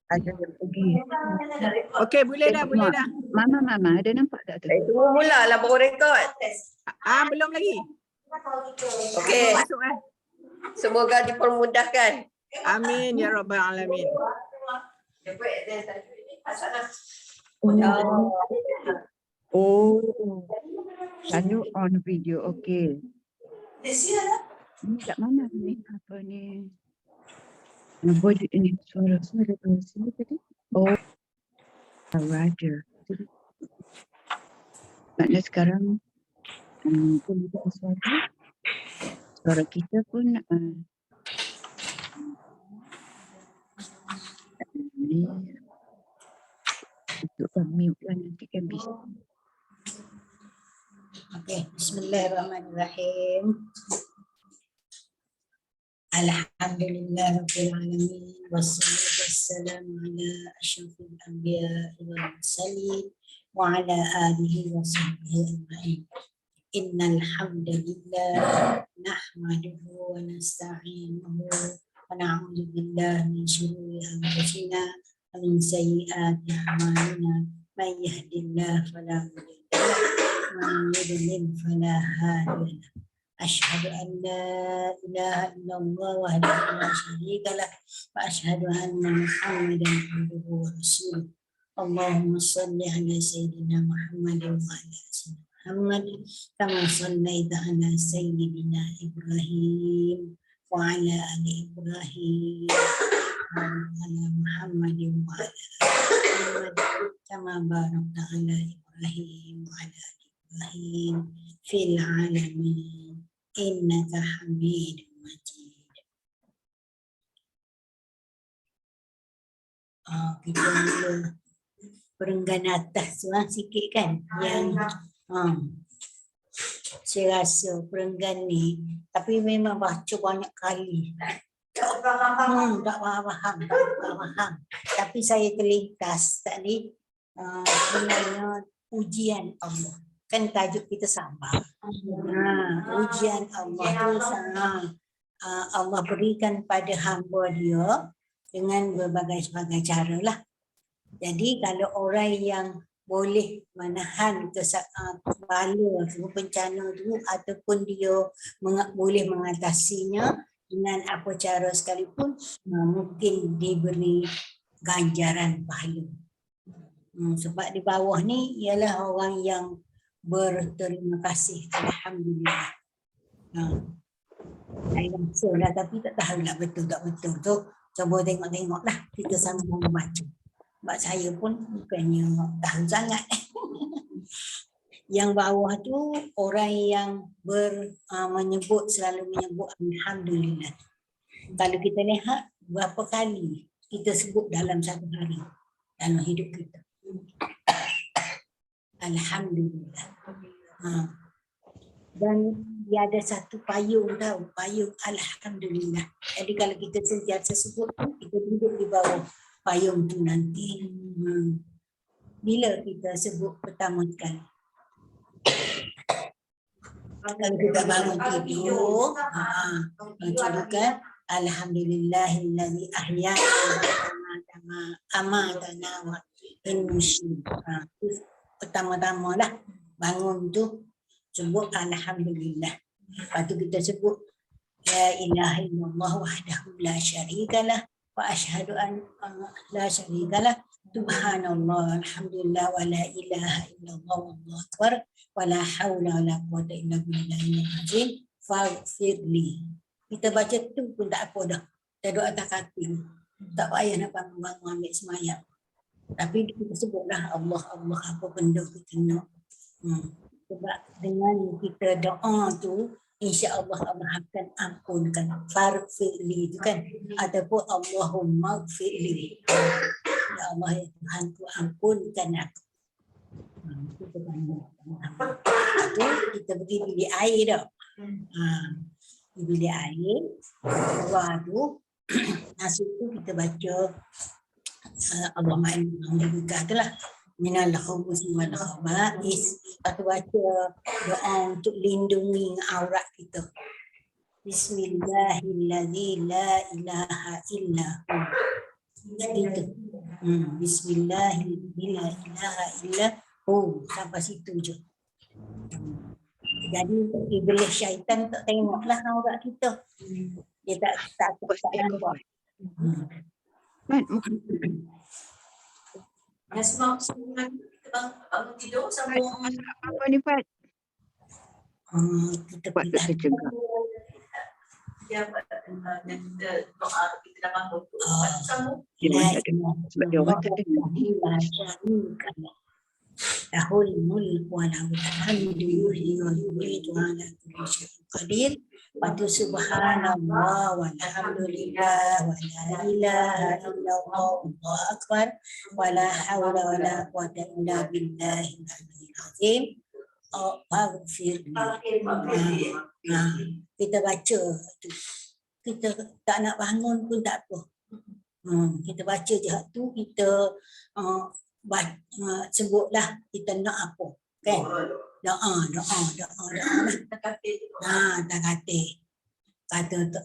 Ada yang pergi. Okey, boleh dah, boleh dah. Mama, ada nampak tak tu? Tunggu mula lah baru rekod. Belum lagi. Okey. Masuk Semoga dipermudahkan. Amin ya rabbal alamin. Oh. Lalu on video, okey. Ini kat mana ni? Apa ni? Body ini suara sini tadi. Oh. Raja. Maknanya sekarang pun suara kita pun ni untuk mute lah, nanti kan bisa. Okey, bismillahirrahmanirrahim. Alhamdulillahirabbil alamin wassalatu wassalamu ala asyrafil anbiya'i wal mursalin wa ala alihi wa sahbihi ajma'in. Innal hamdalillah nahmaduhu wa nasta'inuhu wa na'udzu billahi min shururi anfusina wa min sayyiati a'malina. May yahdihillahu fala mudilla lahu wa man yudlil fala hadiya lahu. Asyhadu an la ilaha illallah wahdahu la syarika lah wa asyhadu anna Muhammadan abduhu wa rasuluh. Allahumma shalli ala sayyidina Muhammadin wa ala sayyidina Muhammad kama shallaita ala sayyidina Ibrahim wa ala ali Ibrahim wa ala Muhammadin wa ala ali Muhammad kama barakta ala Ibrahim wa ala ali Ibrahim fil alamin innaka hamidum majid. Kita mula perenggan atas sikit kan, yang saya rasa perenggan ni, tapi memang baca banyak kali. Tak faham. Tapi saya terlintas tadi sebenarnya ujian Allah. Kan tajuk kita sabar. Ujian Allah tu Allah berikan pada hamba dia dengan berbagai cara lah. Jadi kalau orang yang boleh menahan bala bencana tu ataupun dia boleh mengatasinya dengan apa cara sekalipun, mungkin diberi ganjaran pahala. Sebab di bawah ni ialah orang yang berterima kasih, alhamdulillah. Saya rasa lah, tapi tak tahulah betul tak betul tu. Cuba tengok-tengok lah, kita sama membaca. Sebab saya pun bukannya tahu sangat. Yang bawah tu orang yang selalu menyebut alhamdulillah. Kalau kita lihat berapa kali kita sebut dalam satu hari dalam hidup kita. Alhamdulillah. Dan dia ada satu payung alhamdulillah. Jadi kalau kita sentiasa sebut, kita duduk di bawah payung tu nanti. Bila kita sebut pertama sekali, kalau kita bangun tidur, kan alhamdulillahillazi ahyana amatana wa innusyid. Pertama-tama lah bangun tu sebut alhamdulillah. Lepas tu kita sebut la ilaha illallah wahdahu la syarikalah wa asyhadu an la syarikalah subhanallah alhamdulillah wa la ilaha illallah wallahu akbar wa la haula wa la quwwata illa billahil azim faghfirli. Kita baca tu pun tak apa dah. Kita doa atas kaki. Tak payah nak bangun ambil semayang. Tapi kita sebutlah Allah apa benda kita nak. Sebab dengan kita doa tu, insya-Allah Allah akan ampunkan. Farfirli tu kan, ataupun Allahumma gfirli. Ya Allah ya Tuhan tu ampunkan aku. Itu kita pergi bilik air dah. Di bilik air, keluar tu, nasi tu kita baca Allahumma inni bika itulah minal khubuthi wal khaba'is. Atau baca doa untuk lindungi aurat kita. Bismillahirrahmanirrahim. La ilaha illahu Itu. Bismillahirrahmanirrahim. Sampai situ je. Jadi iblis syaitan tak tengoklah aurat kita. Dia tak nampak. Mat, Dah semua kita bangun tidur sampai apa ni Fat? Kita Buat pindah. kita cegah. dia doa kita dah bangun tu. Sambung. Dia tak dengar. Sebab dia orang tak dengar. Lahul mulk wa lahul hamdu yuhyi wa yumiitu wa ala kulli syai'in qadir. Wa subhanallah walhamdulillah wa la ilaha illallah wallahu akbar wa la haula wa la quwwata illa billahil aliyyil azim. Kita baca tu. Kita tak nak bangun pun tak apa. Kita baca je tu, kita sebutlah kita nak apa, kan? Doa. Tak kata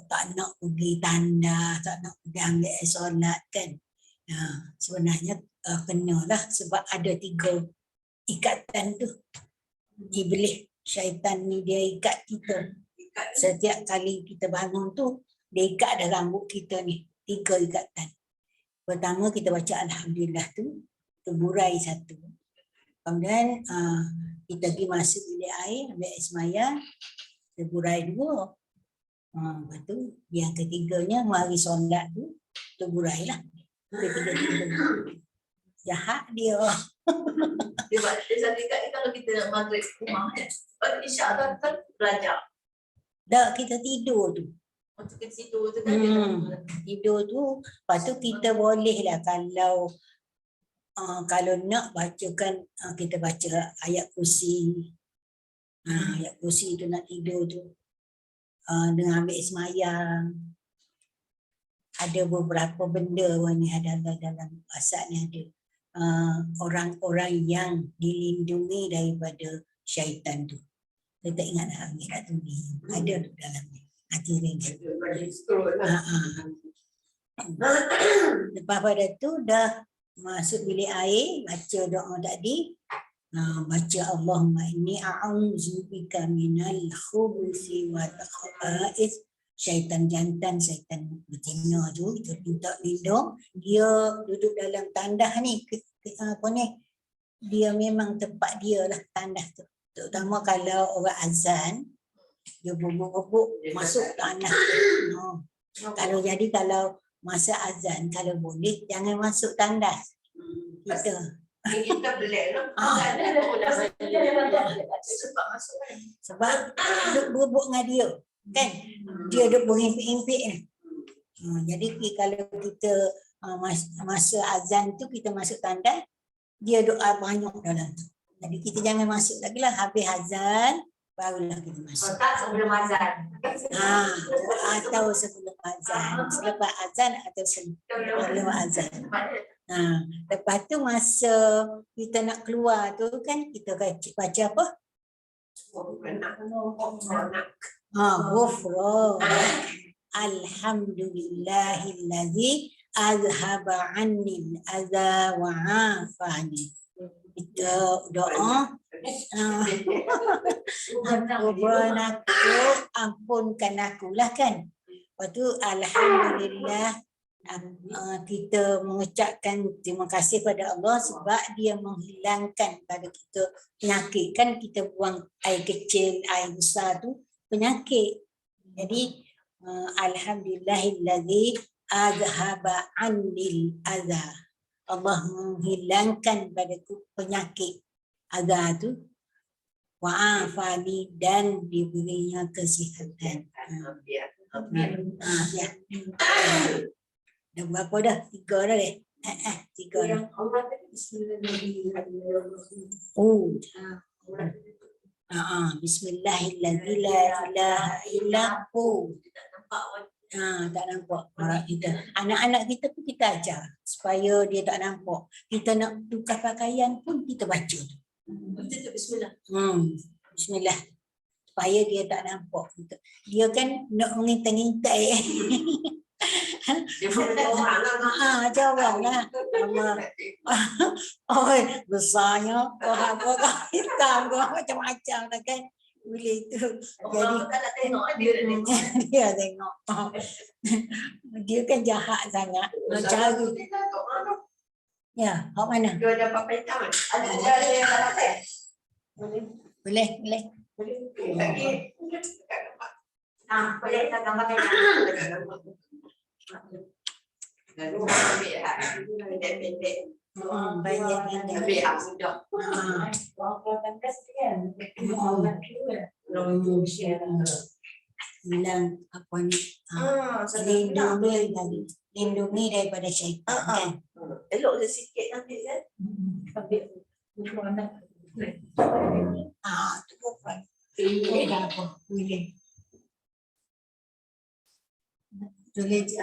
tak nak pergi tanda, tak nak pergi ambil solat, kan? Sebenarnya kenalah sebab ada 3 ikatan tu. Iblis, syaitan ni dia ikat kita. Setiap kali kita bangun tu, dia ikat ada rambut kita ni. 3 ikatan. Pertama kita baca Alhamdulillah tu, terburai 1. Kemudian kita pergi masuk bilik air, ambil air semaya, terburai 2. Lepas tu yang ketiganya mari solat tu, terburai lah. Ketiga-tiga. Jahat dia. Dia satu ikat ni kalau kita nak maghrib rumah kan. Sebab Isyak kan belajar. Dah kita tidur tu. Waktu kita tidur tu kan. Tidur tu, lepas tu kita boleh lah kalau nak bacakan, kita baca ayat kursi. Ayat kursi tu nak tidur tu. Dengan ambil semayang. Ada beberapa benda ni ada dalam asal ni ada. Orang-orang yang dilindungi daripada syaitan tu. Kita tak ingat dah ambil kat tu ni. Ada dalam ni. Hati ringan. Lepas pada tu dah masuk bilik air, baca doa tadi. Baca Allahumma inni a'udzubika minal khubuthi wal khaba'ith. Syaitan jantan, syaitan betina tu, kita minta lindung. Dia duduk dalam tandah ni, apa ni, dia memang tempat dia lah tandah tu. Terutama kalau orang azan, dia bubuk-bubuk masuk tanah tu. Kalau masa azan, kalau boleh, jangan masuk tandas. Kita belik lah. Sebab masuk kan. Sebab duduk bubuk dengan dia. Kan? Dia duduk berimpik-impik ni. Jadi kalau kita masa azan tu kita masuk tandas, dia doa banyak dalam tu. Jadi kita jangan masuk lagi lah. Habis azan, barulah kita masuk. Tak sebelum azan. Atau sebelum azan. Selepas azan atau sebelum azan. Lepas tu masa kita nak keluar tu kan, kita baca apa? Ghufran. Alhamdulillahillazi azhaba anni al-adha wa afani. Kita doa ampunkan aku lah, kan. Lepas tu alhamdulillah, kita mengucapkan terima kasih pada Allah sebab dia menghilangkan pada kita penyakit. Kan kita buang air kecil, air besar tu penyakit. Jadi alhamdulillahillazi azhaba annil adha. Allah menghilangkan padaku penyakit adha tu, wa'afani, dan diberinya kesihatan. Dah berapa dah? 3 dah deh. 3 dah. Bismillahirrahmanirrahim. La ilaha illahu. Tak nampak orang kita. Anak-anak kita pun kita ajar supaya dia tak nampak. Kita nak tukar pakaian pun kita baca. Bismillah. Bismillah. Supaya dia tak nampak. Dia kan nak mengintai-intai. Dia pun jawab lah. Jawablah. Allah. Oi, besarnya orang hitam macam-macam dah kan. Bila itu jadi Orang tak nak tengok dia dah tengok. dia tengok. Dia kan jahat sangat. Mencari. Ya, hok mana? Dia ada pakai hitam kan? Ada yang tak ada. Boleh. Boleh. Lagi. Boleh tak gambar yang lalu ambil pendek-pendek. Banyak Ambil hak mudah. bilang apa ni? Lindungi daripada syaitan kan. Elok je sikit ambil kan? Tu bukan. Boleh apa? Boleh je.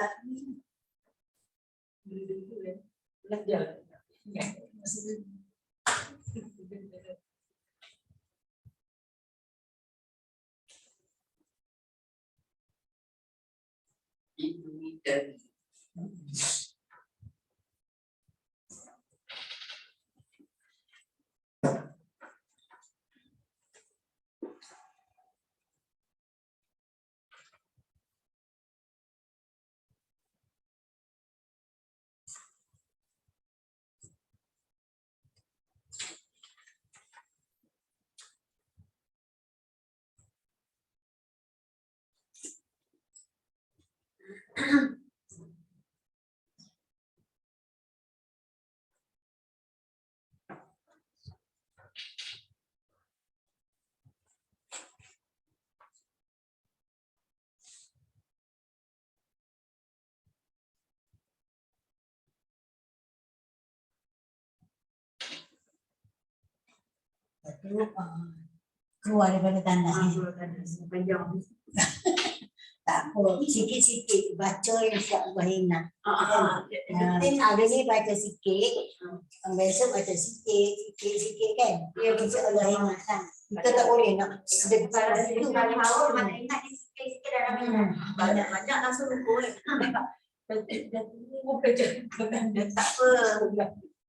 Keluar daripada tanah ni. Tak apa, sikit-sikit baca insya-Allah ingat. Hari ni baca sikit, besok baca sikit kan. Ya insya-Allah ingat kan. Kita tak boleh nak sedekah itu Kalau awak mana ingat sikit-sikit dalam ingat. Banyak-banyak langsung lupa. Tak apa.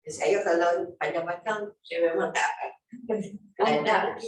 Saya kalau panjang-panjang, saya memang tak akan. Ada.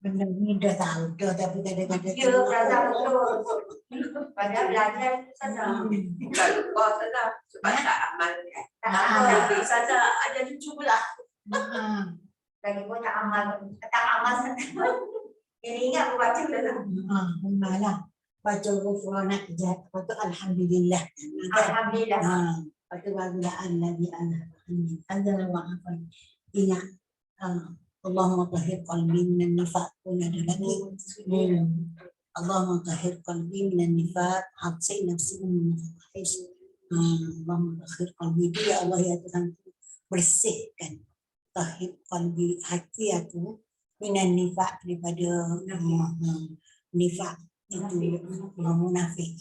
Benda ni dah tahu dah, tapi kadang-kadang Ya, belajar betul. Padahal belajar sana. Tak lupa sana. Sebab tak amalkan. Tak amal. Sana ada lucu pula. Lagi pun tak amal. Tak amal sana. Yang ingat aku baca dah. Malah baca ghufranak jahat. Lepas tu alhamdulillah. Alhamdulillah. Lepas tu barulah alladhi anha. Ada apa? Ingat. Allahumma tahhir qalbi minan nifaq pun ada lagi. Allahumma tahhir qalbi minan nifaq, habsi nafsi min fahish. Allahumma tahhir qalbi, ya Allah ya Tuhan, bersihkan tahhir qalbi, hati aku minan nifaq, daripada nifaq itu munafik.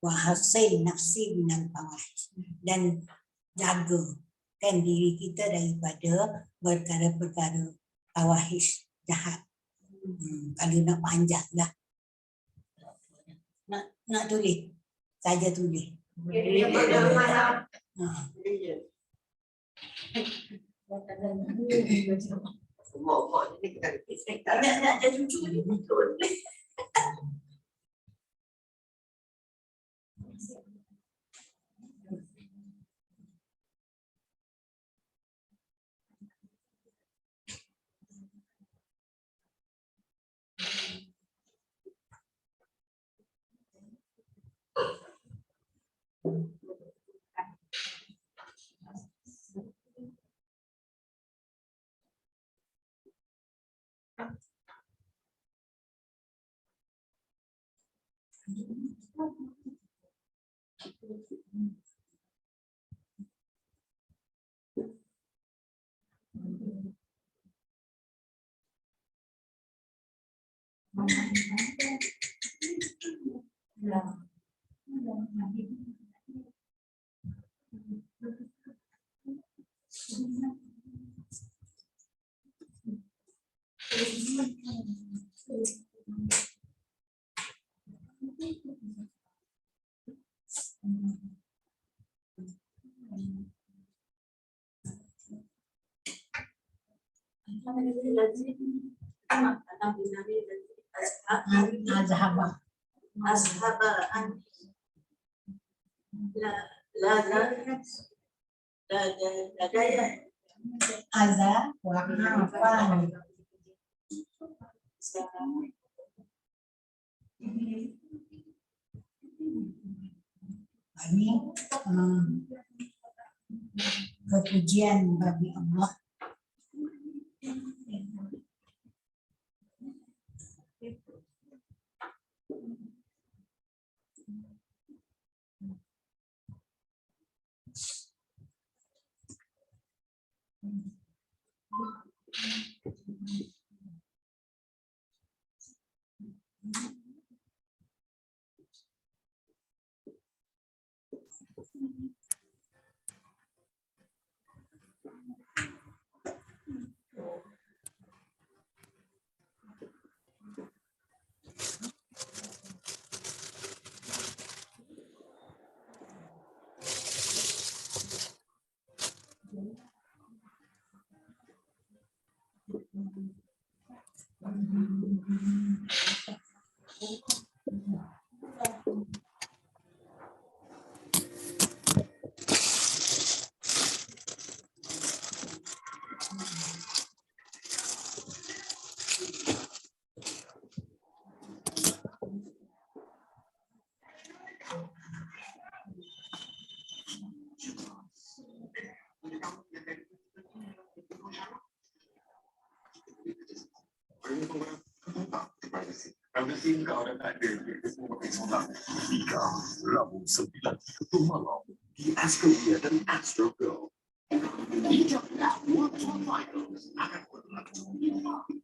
Wa habsi nafsi minan fahish, dan jaga kan diri kita daripada perkara-perkara fawahish jahat. Kalau nak panjang lah. Nak tulis. Saja tulis. Dia mana? Mak ni kan nak jadi cucu ni betul. Ini kepujian bagi Allah. Rabu 9 malam di Astrovia dan Astroville. Bijaklah World Tour Finals akan berlangsung di Bali.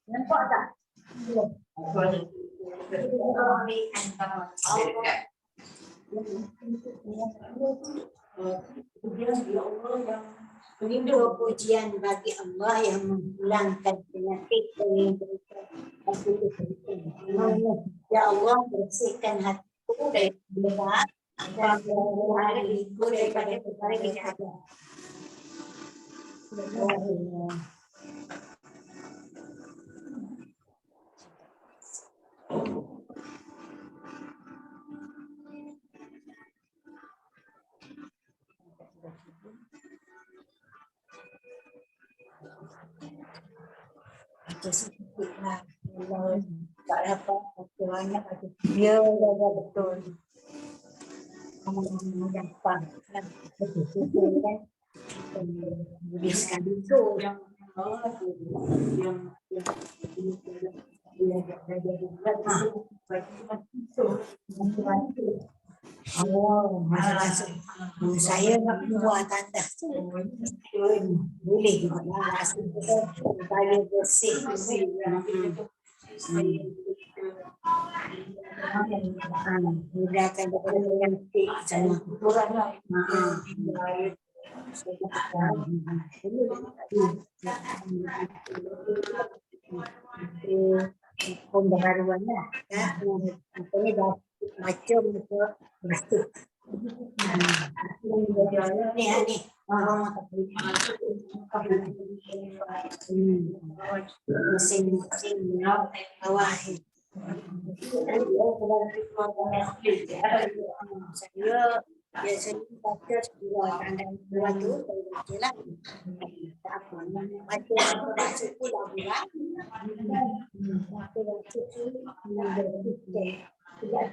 Nampak tak? Rindu pujian bagi Allah yang menghilangkan penyakit dari mereka. Ya Allah, bersihkan hatiku dari berat dan hatiku daripada perkara yang ada. Baca sedikit lah. Kalau tak dapat baca banyak, baca dia dah betul. Kamu dapat kan betul kan. Boleh sekali tu yang saya nak buat tanda boleh juga saya bersih mudahkan kepada yang sama pembaharuannya ya makanya dah macam itu betul ni mesin bawah saya biasanya baca dua tanda dua tu saya baca lah apa baca pula bulan baca tidak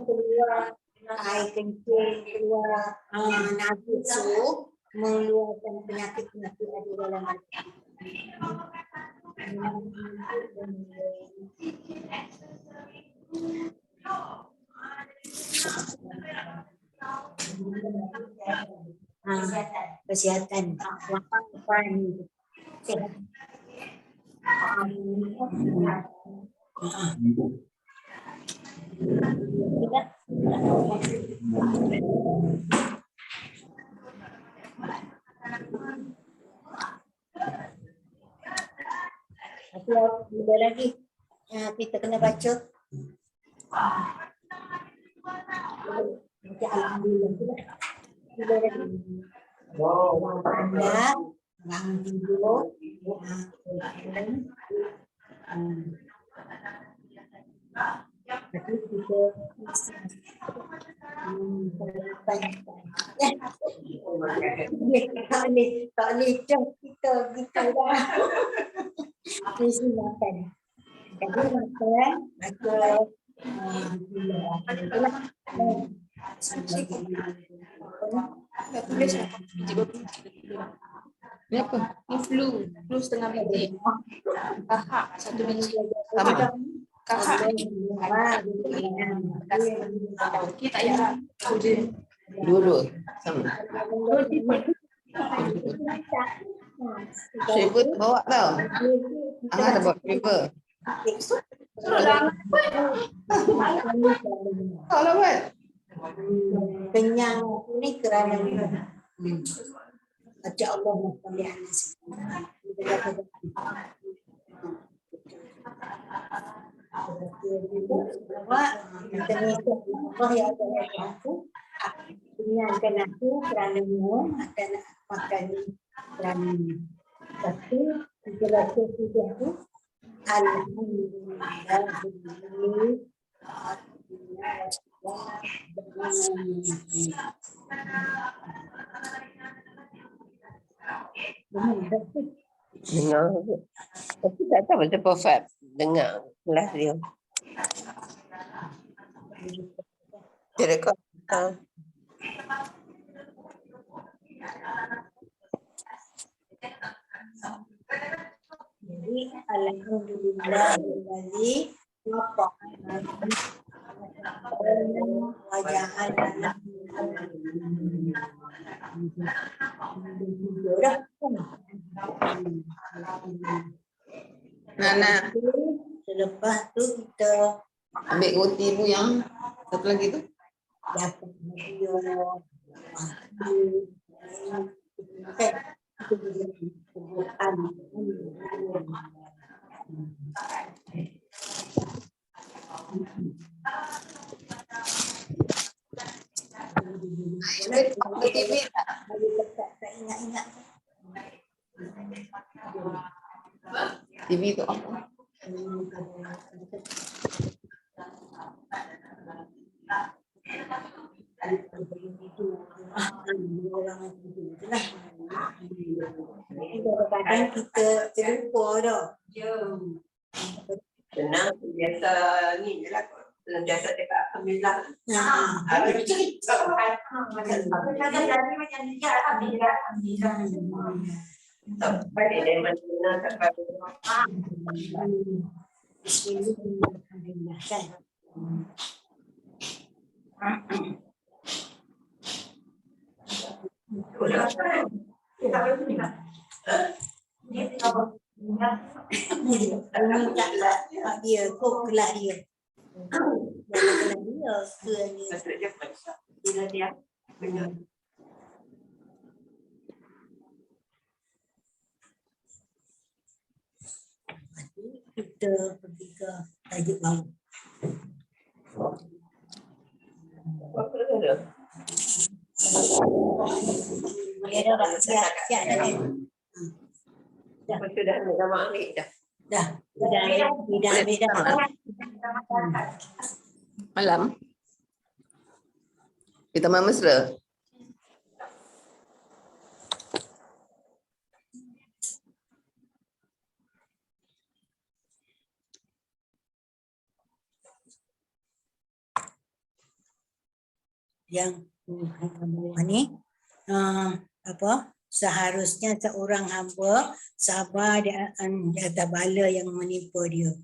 keluar air kencing keluar nafsu mengeluarkan penyakit-penyakit ada dalam hati. Kesihatan apa ni sehat bila lagi kita kena baca alhamdulillah bila lagi anda bangun tidur tapi kita tak boleh kita gitu dah mesti makan jadi makan Ni apa? Ni flu setengah biji. Kahak 1 biji. Sama. Kahak. Okey tak payah. Dua-dua sama. Siput bawa tau. Angah dah bawa paper. Kalau buat. Kenyang ni kerana baca Allah melihat nasib. Allah ya aku kenyangkan aku kerana akan makan kerana tapi kita baca sudah tu alhamdulillah Dengar. Tapi tak tahu macam perfect. Dengar kelas dia. Dia rekod. Jadi alhamdulillah apa wajah Nana. Selepas tu kita Ambil roti tu yang satu lagi tu. dapat video Ada TV tak? Tak ingat-ingat. TV tu apa? Kadang-kadang kita terlupa dah. Senang biasa ni je lah. Biasa cakap alhamdulillah. Ha. Ada cerita. Jadi macam ni je alhamdulillah. Balik dari mana sampai Alhamdulillah kan. Mintalah mak dia kok kelak dia. Kelak dia ke bila dia benar. kita pergi ke tajuk baru. Apa dia? Boleh dah tak? Siap dah kan? Apa sudah nak ambil dah? Dah ambil dah. Malam. Kita main mesra. Yang ni apa seharusnya seorang hamba sabar di atas bala yang menimpa dia.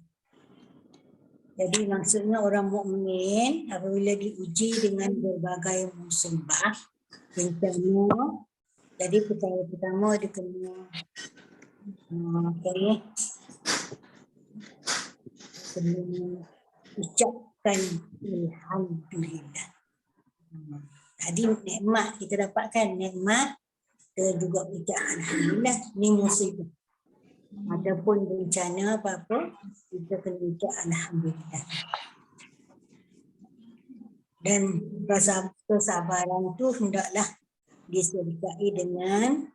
Jadi maksudnya orang mukmin apabila diuji dengan berbagai musibah, bencana, jadi pertama dia kena kena ucapkan alhamdulillah. Tadi nikmat kita dapatkan nikmat, kita juga ucap alhamdulillah, ni musibah. Ataupun bencana apa-apa, kita kena ucap alhamdulillah. Dan kesabaran tu hendaklah disertai dengan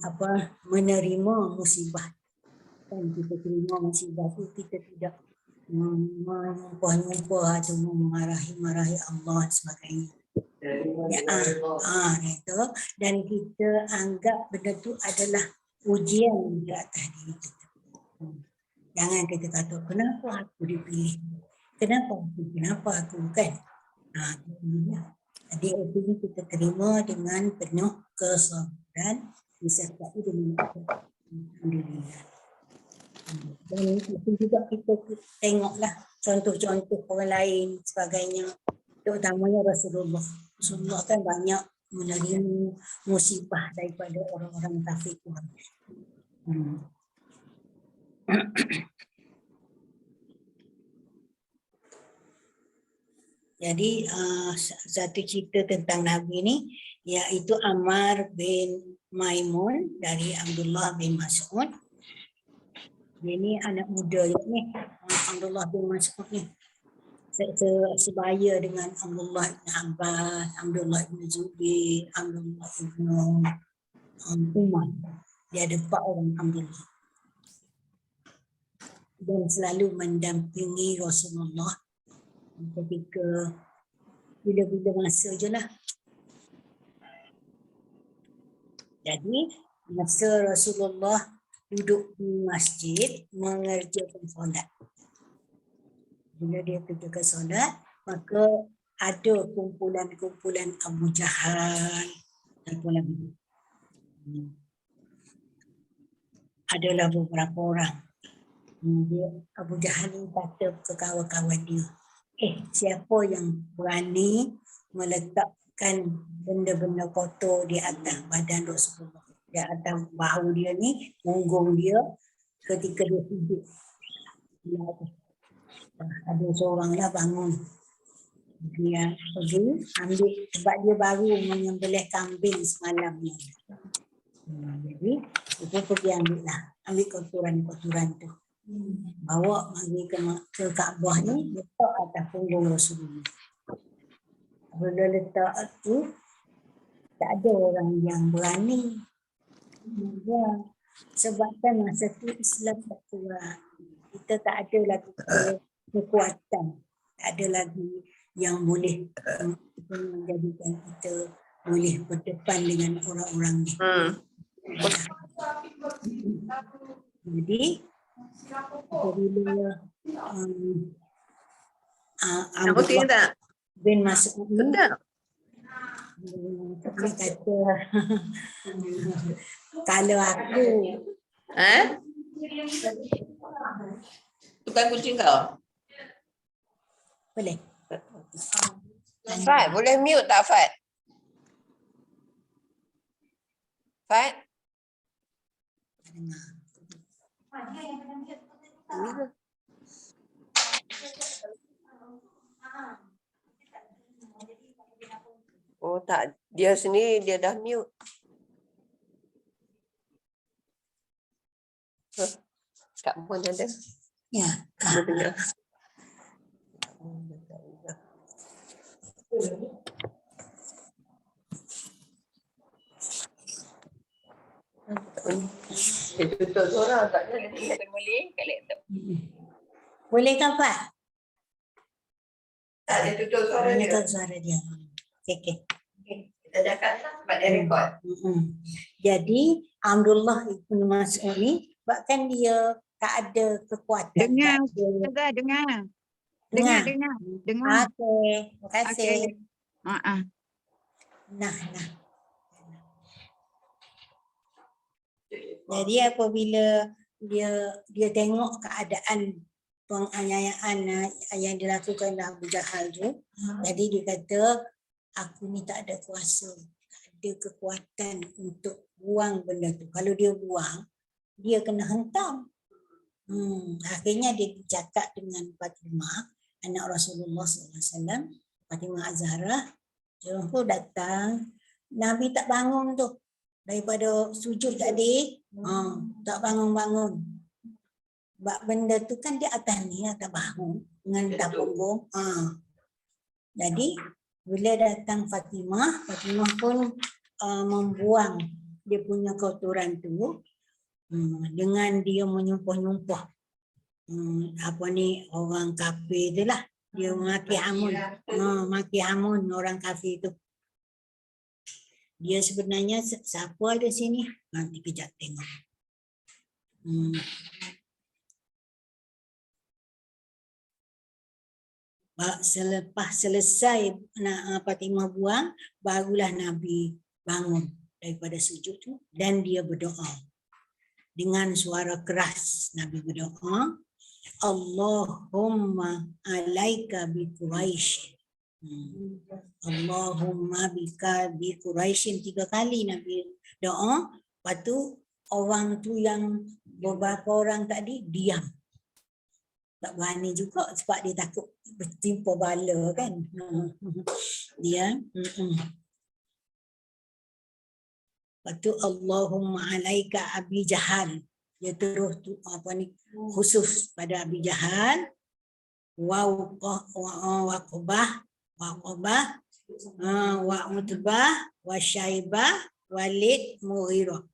apa, menerima musibah. Kan kita terima musibah tu, kita tidak menyumpah-nyumpah atau memarahi Allah dan sebagainya. Itu. Dan kita anggap benda tu adalah ujian di atas diri kita. Jangan kita kata, kenapa aku dipilih? Kenapa aku kan? Jadi artinya kita terima dengan penuh kesabaran disertai dengan alhamdulillah. Dan itu juga kita tengoklah contoh-contoh orang lain sebagainya, terutamanya Rasulullah kan banyak menerima musibah daripada orang-orang kafir. Jadi satu cerita tentang Nabi ni, iaitu Ammar bin Maimun dari Abdullah bin Mas'ud. Ini anak muda ni, Abdullah bin Mas'ud ni. Sebaya dengan Abdullah bin Abbas, Abdullah bin Zubair, Abdullah bin Umar. Dia ada 4 orang Abdullah. Dan selalu mendampingi Rasulullah ketika bila-bila masa je lah. Jadi masa Rasulullah duduk di masjid mengerjakan solat. Bila dia kerjakan solat, maka ada kumpulan-kumpulan Abu Jahal. Adalah beberapa orang. Abu Jahal ni kata ke kawan-kawan dia, siapa yang berani meletakkan benda-benda kotor di atas badan Rasulullah, di atas bahu dia ni, punggung dia ketika dia sujud. Ada seorang lah bangun. Dia pergi ambil, sebab dia baru menyembelih kambing semalam ni. Jadi dia pergi ambil kotoran-kotoran tu. bawa pergi ke Kaabah ni, letak atas punggung Rasulullah. Bila letak tu, tak ada orang yang berani. Ya. Sebab kan masa tu Islam tak kuat. Kita tak ada lagi kekuatan. Tak ada lagi yang boleh menjadikan kita boleh berdepan dengan orang-orang ni. Jadi apabila Putih tak? bin Mas'ud ni Sedap. dia kata kalau aku Tukang kucing kau? boleh Fat, boleh mute tak Fat? Fat? Oh tak, dia sendiri dia dah mute. Kat pun ada. ya. Dia dengar. Dia tutup suara agaknya dia boleh kat laptop. Boleh kan Pak? Tak, dia tutup suara dia. Tutup suara dia. Okey. Kita cakap lah sebab dia record. Jadi Abdullah Ibn Mas'ud ni bahkan dia tak ada kekuatan. Dengar, tak ada. Ustazah, dengar. Dengar. Dengar. Okey, terima kasih. Okay. Nah. Jadi apabila dia tengok keadaan penganiayaan yang dilakukan oleh Abu Jahal tu, jadi dia kata aku ni tak ada kuasa, tak ada kekuatan untuk buang benda tu. Kalau dia buang, dia kena hentam. Akhirnya dia cakap dengan Fatimah, anak Rasulullah SAW, Fatimah Az-Zahra, dia datang, Nabi tak bangun tu daripada sujud tadi, tak bangun-bangun. Sebab benda tu kan di atas ni, atas bahu dengan atas punggung. Jadi bila datang Fatimah pun membuang dia punya kotoran tu dengan dia menyumpah-nyumpah apa ni orang kafir tu lah, dia maki hamun orang kafir tu. Dia sebenarnya siapa ada sini? Nanti kejap tengok. Selepas selesai Fatimah buang, barulah Nabi bangun daripada sujud tu dan dia berdoa. Dengan suara keras Nabi berdoa, Allahumma alaika bi Quraisy. Allahumma bika bi Quraisy, 3 kali Nabi doa. Lepas tu orang tu yang beberapa orang tadi diam. Tak berani juga sebab dia takut bertimpa bala kan. Dia lepas tu Allahumma alaika Abi Jahal. Dia terus tu apa ni khusus pada Abi Jahal. Wa Uqbah, wa Utbah, wa Syaibah, Walid, Mughirah,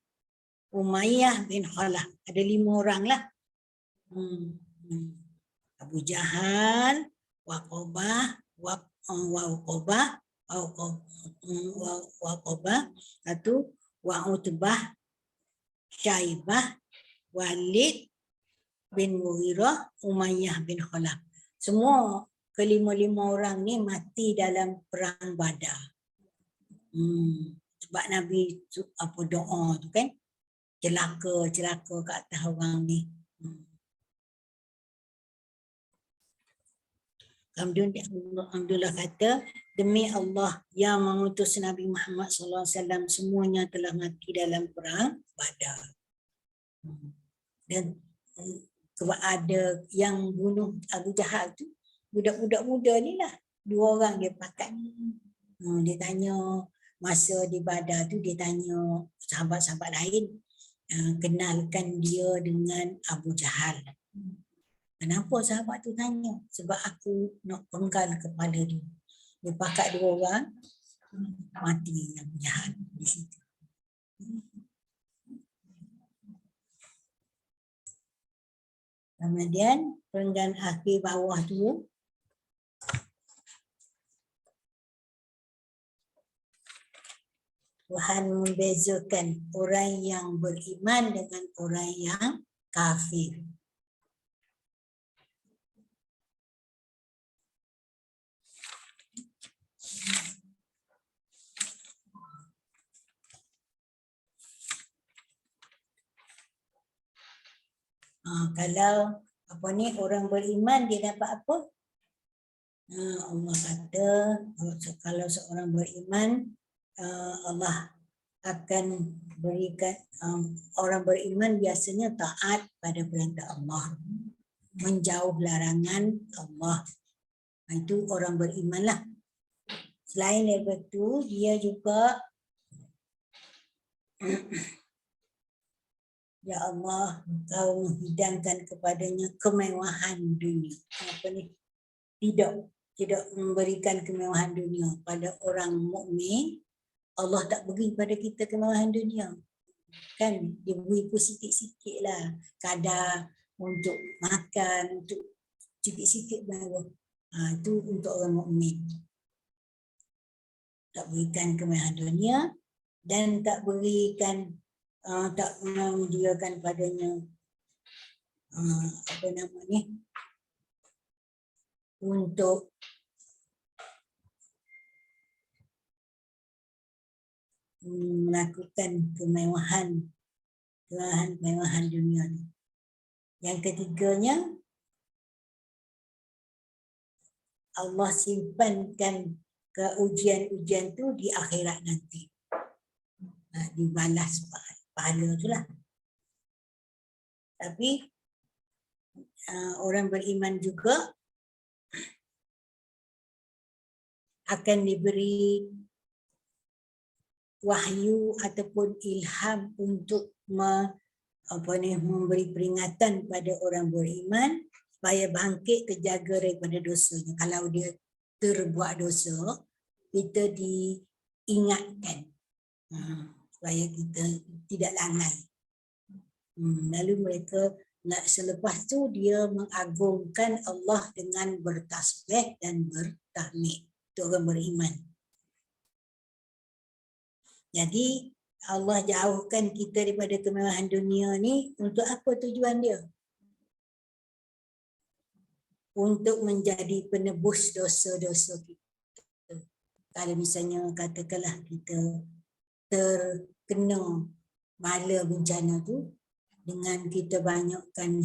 Umayyah bin Khalaf. Ada 5 orang lah. Abu Jahal, Waqobah, satu, wa Utbah, Syaibah, Walid bin Mughirah, Umayyah bin Khalaf. Semua kelima-lima orang ni mati dalam perang Badar. Sebab Nabi apa doa tu kan, celaka ke atas orang ni. Alhamdulillah kata, demi Allah yang mengutus Nabi Muhammad SAW, semuanya telah mati dalam perang Badar. Dan ada yang bunuh Abu Jahal tu, budak-budak muda ni lah. 2 orang dia pakat. Dia tanya, masa di Badar tu dia tanya sahabat-sahabat lain, kenalkan dia dengan Abu Jahal. Kenapa sahabat tu tanya? Sebab aku nak penggal kepala dia. Dia pakat 2 orang, mati yang jahat di situ. Kemudian perenggan akhir bawah tu, Tuhan membezakan orang yang beriman dengan orang yang kafir. Kalau orang beriman dia dapat apa? Allah kata kalau seorang beriman, Allah akan berikan, orang beriman biasanya taat pada perintah Allah, menjauh larangan Allah. Itu orang beriman lah. Selain daripada itu, dia juga ya Allah, Kau menghidangkan kepadanya kemewahan dunia. Tidak memberikan kemewahan dunia pada orang mukmin. Allah tak beri pada kita kemewahan dunia. Kan dia beri pun sikit-sikit lah. Kadar untuk makan, untuk sikit-sikit baru. Itu untuk orang mukmin. Tak berikan kemewahan dunia dan tak berikan, tak menyediakan padanya untuk melakukan kemewahan dunia. Yang ketiganya, Allah simpankan ke ujian-ujian tu di akhirat nanti. Dibalas pahala tu lah. Tapi orang beriman juga akan diberi wahyu ataupun ilham untuk memberi peringatan pada orang beriman supaya bangkit terjaga daripada dosanya. Kalau dia terbuat dosa, kita diingatkan supaya kita tidak lalai. Lalu mereka selepas tu dia mengagungkan Allah dengan bertasbih dan bertahmid. Itu orang beriman. Jadi Allah jauhkan kita daripada kemewahan dunia ni untuk apa tujuan dia? Untuk menjadi penebus dosa-dosa kita. Kalau misalnya katakanlah kita terkena bala bencana tu, dengan kita banyakkan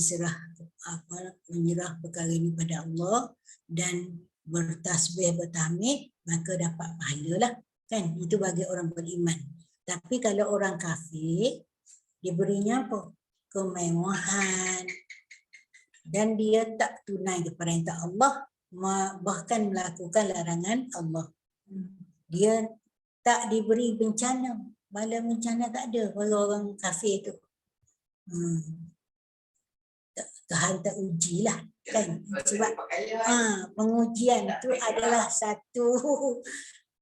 menyerah perkara ini pada Allah dan bertasbih bertahmid, maka dapat pahala lah. Kan? Itu bagi orang beriman. Tapi kalau orang kafir, diberinya apa? Kemewahan. Dan dia tak tunai perintah Allah, bahkan melakukan larangan Allah. Dia tak diberi bencana. Bala bencana tak ada pada orang kafir tu. Tuhan tak ujilah. Kan? Sebab pengujian tu adalah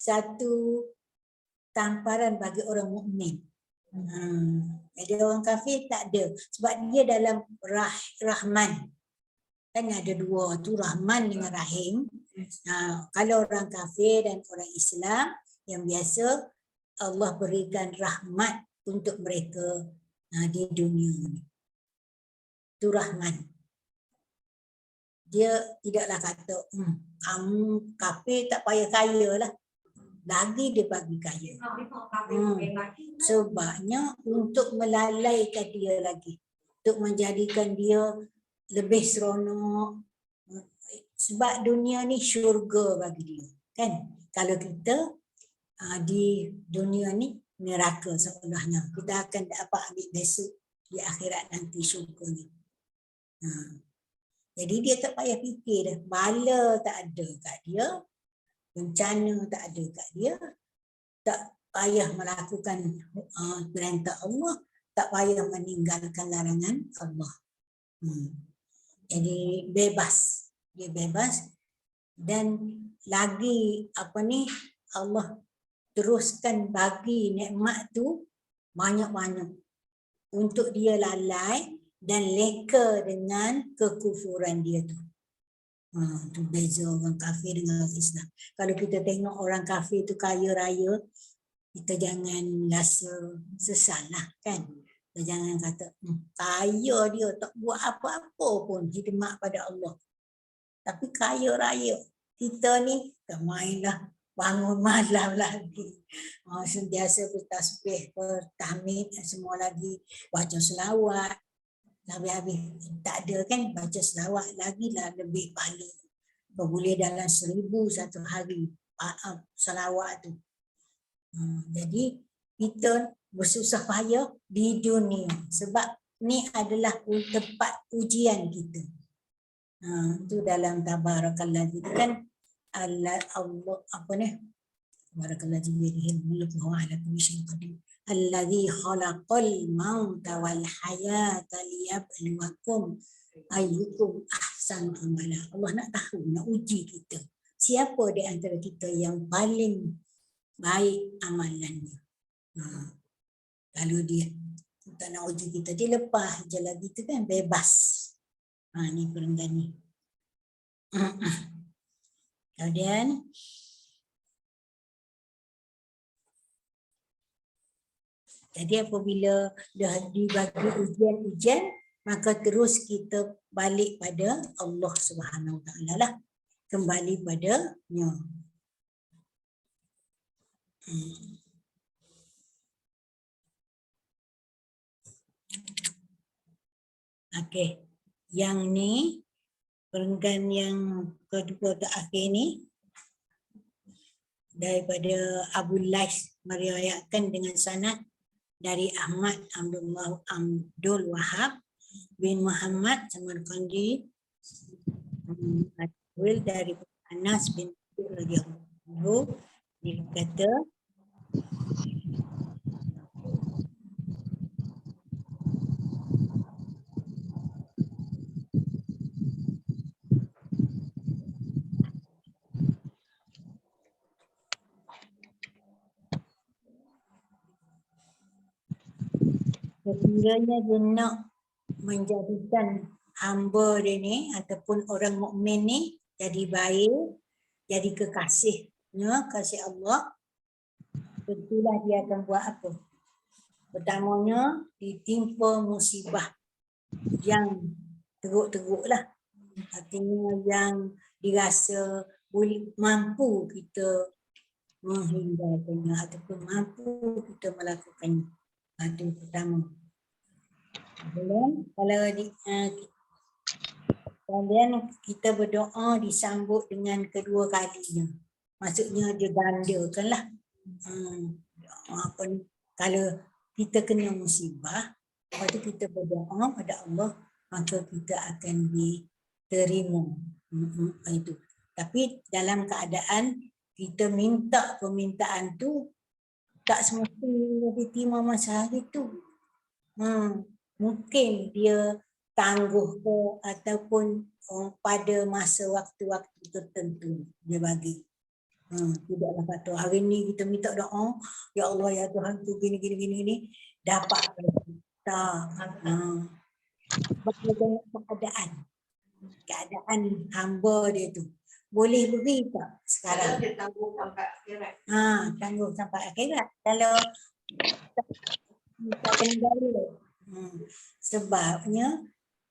satu tamparan bagi orang mukmin. Jadi orang kafir tak ada. Sebab dia dalam rahman. Kan ada dua tu, Rahman dengan Rahim. Kalau orang kafir dan orang Islam, yang biasa Allah berikan rahmat untuk mereka di dunia ni. Itu Rahman. Dia tidaklah kata, kamu kafir tak payah kaya lah. Lagi dia bagi kaya. Sebabnya untuk melalaikan dia lagi. Untuk menjadikan dia lebih seronok. Sebab dunia ni syurga bagi dia. Kan? Kalau kita di dunia ni neraka seolahnya. Kita akan dapat ambil besok di akhirat nanti syurga ni. Jadi dia tak payah fikir dah. Bala tak ada kat dia. Bencana tak ada kat dia. Tak payah melakukan perintah Allah. Tak payah meninggalkan larangan Allah. Jadi bebas, dia bebas. Dan lagi Allah teruskan bagi nikmat tu banyak-banyak untuk dia lalai dan leka dengan kekufuran dia tu. Tu beza orang kafir dengan orang Islam. Kalau kita tengok orang kafir tu kaya raya, kita jangan rasa sesal lah kan. Kita jangan kata kaya dia tak buat apa-apa pun khidmat pada Allah. Tapi kaya raya. Kita ni tak mainlah bangun malam lagi. Sentiasa bertasbih, bertahmid, semua lagi baca selawat. Habis-habis tak ada kan baca selawat lagi lah lebih pahala. Boleh dalam 1000 satu hari selawat tu. Jadi kita bersusah payah di dunia sebab ni adalah tempat ujian kita. Itu dalam tabarakalladzi kan Allah tabarakalladzi biyadihil mulku wa ala kulli syai'in qadir. Alladzi khalaqal mauta wal hayata liyabluwakum ayyukum ahsanu amala. Allah nak tahu, nak uji kita. Siapa di antara kita yang paling baik amalannya. Kalau dia tak nak uji kita, dia lepas je lagi tu kan, bebas. Ni perenggan ni. Kemudian jadi apabila dah dibagi ujian-ujian, maka terus kita balik pada Allah Subhanahu Wa Taala lah. Kembali padanya. Okey. Yang ni perenggan yang kedua terakhir ni daripada Abu Lais meriwayatkan dengan sanad dari Ahmad Abdul Wahab bin Muhammad Samarkandi dari Anas bin radhiyallahu dia kata sekiranya dia nak menjadikan hamba dia ni ataupun orang mukmin ni jadi baik, jadi kekasihnya, kasih Allah, tentulah dia akan buat apa? Pertamanya ditimpa musibah yang teruk-teruk lah. Artinya yang dirasa boleh mampu kita menghindarkannya ataupun mampu kita melakukannya. Itu pertama. Kemudian kita berdoa disambut dengan kedua kalinya. Maksudnya dia gandakan lah. Kalau kita kena musibah, lepas tu kita berdoa pada Allah, maka kita akan diterima. Itu. Tapi dalam keadaan kita minta permintaan tu tak semestinya diterima masa hari tu. Mungkin dia tangguh ke ataupun pada masa waktu-waktu tertentu dia bagi. Tidaklah kata hari ni kita minta doa, ya Allah ya Tuhan tu gini dapat tak. Keadaan hamba dia tu boleh beri tak sekarang? Dia tangguh sampai akhirat. Tangguh sampai akhirat. Kalau sebabnya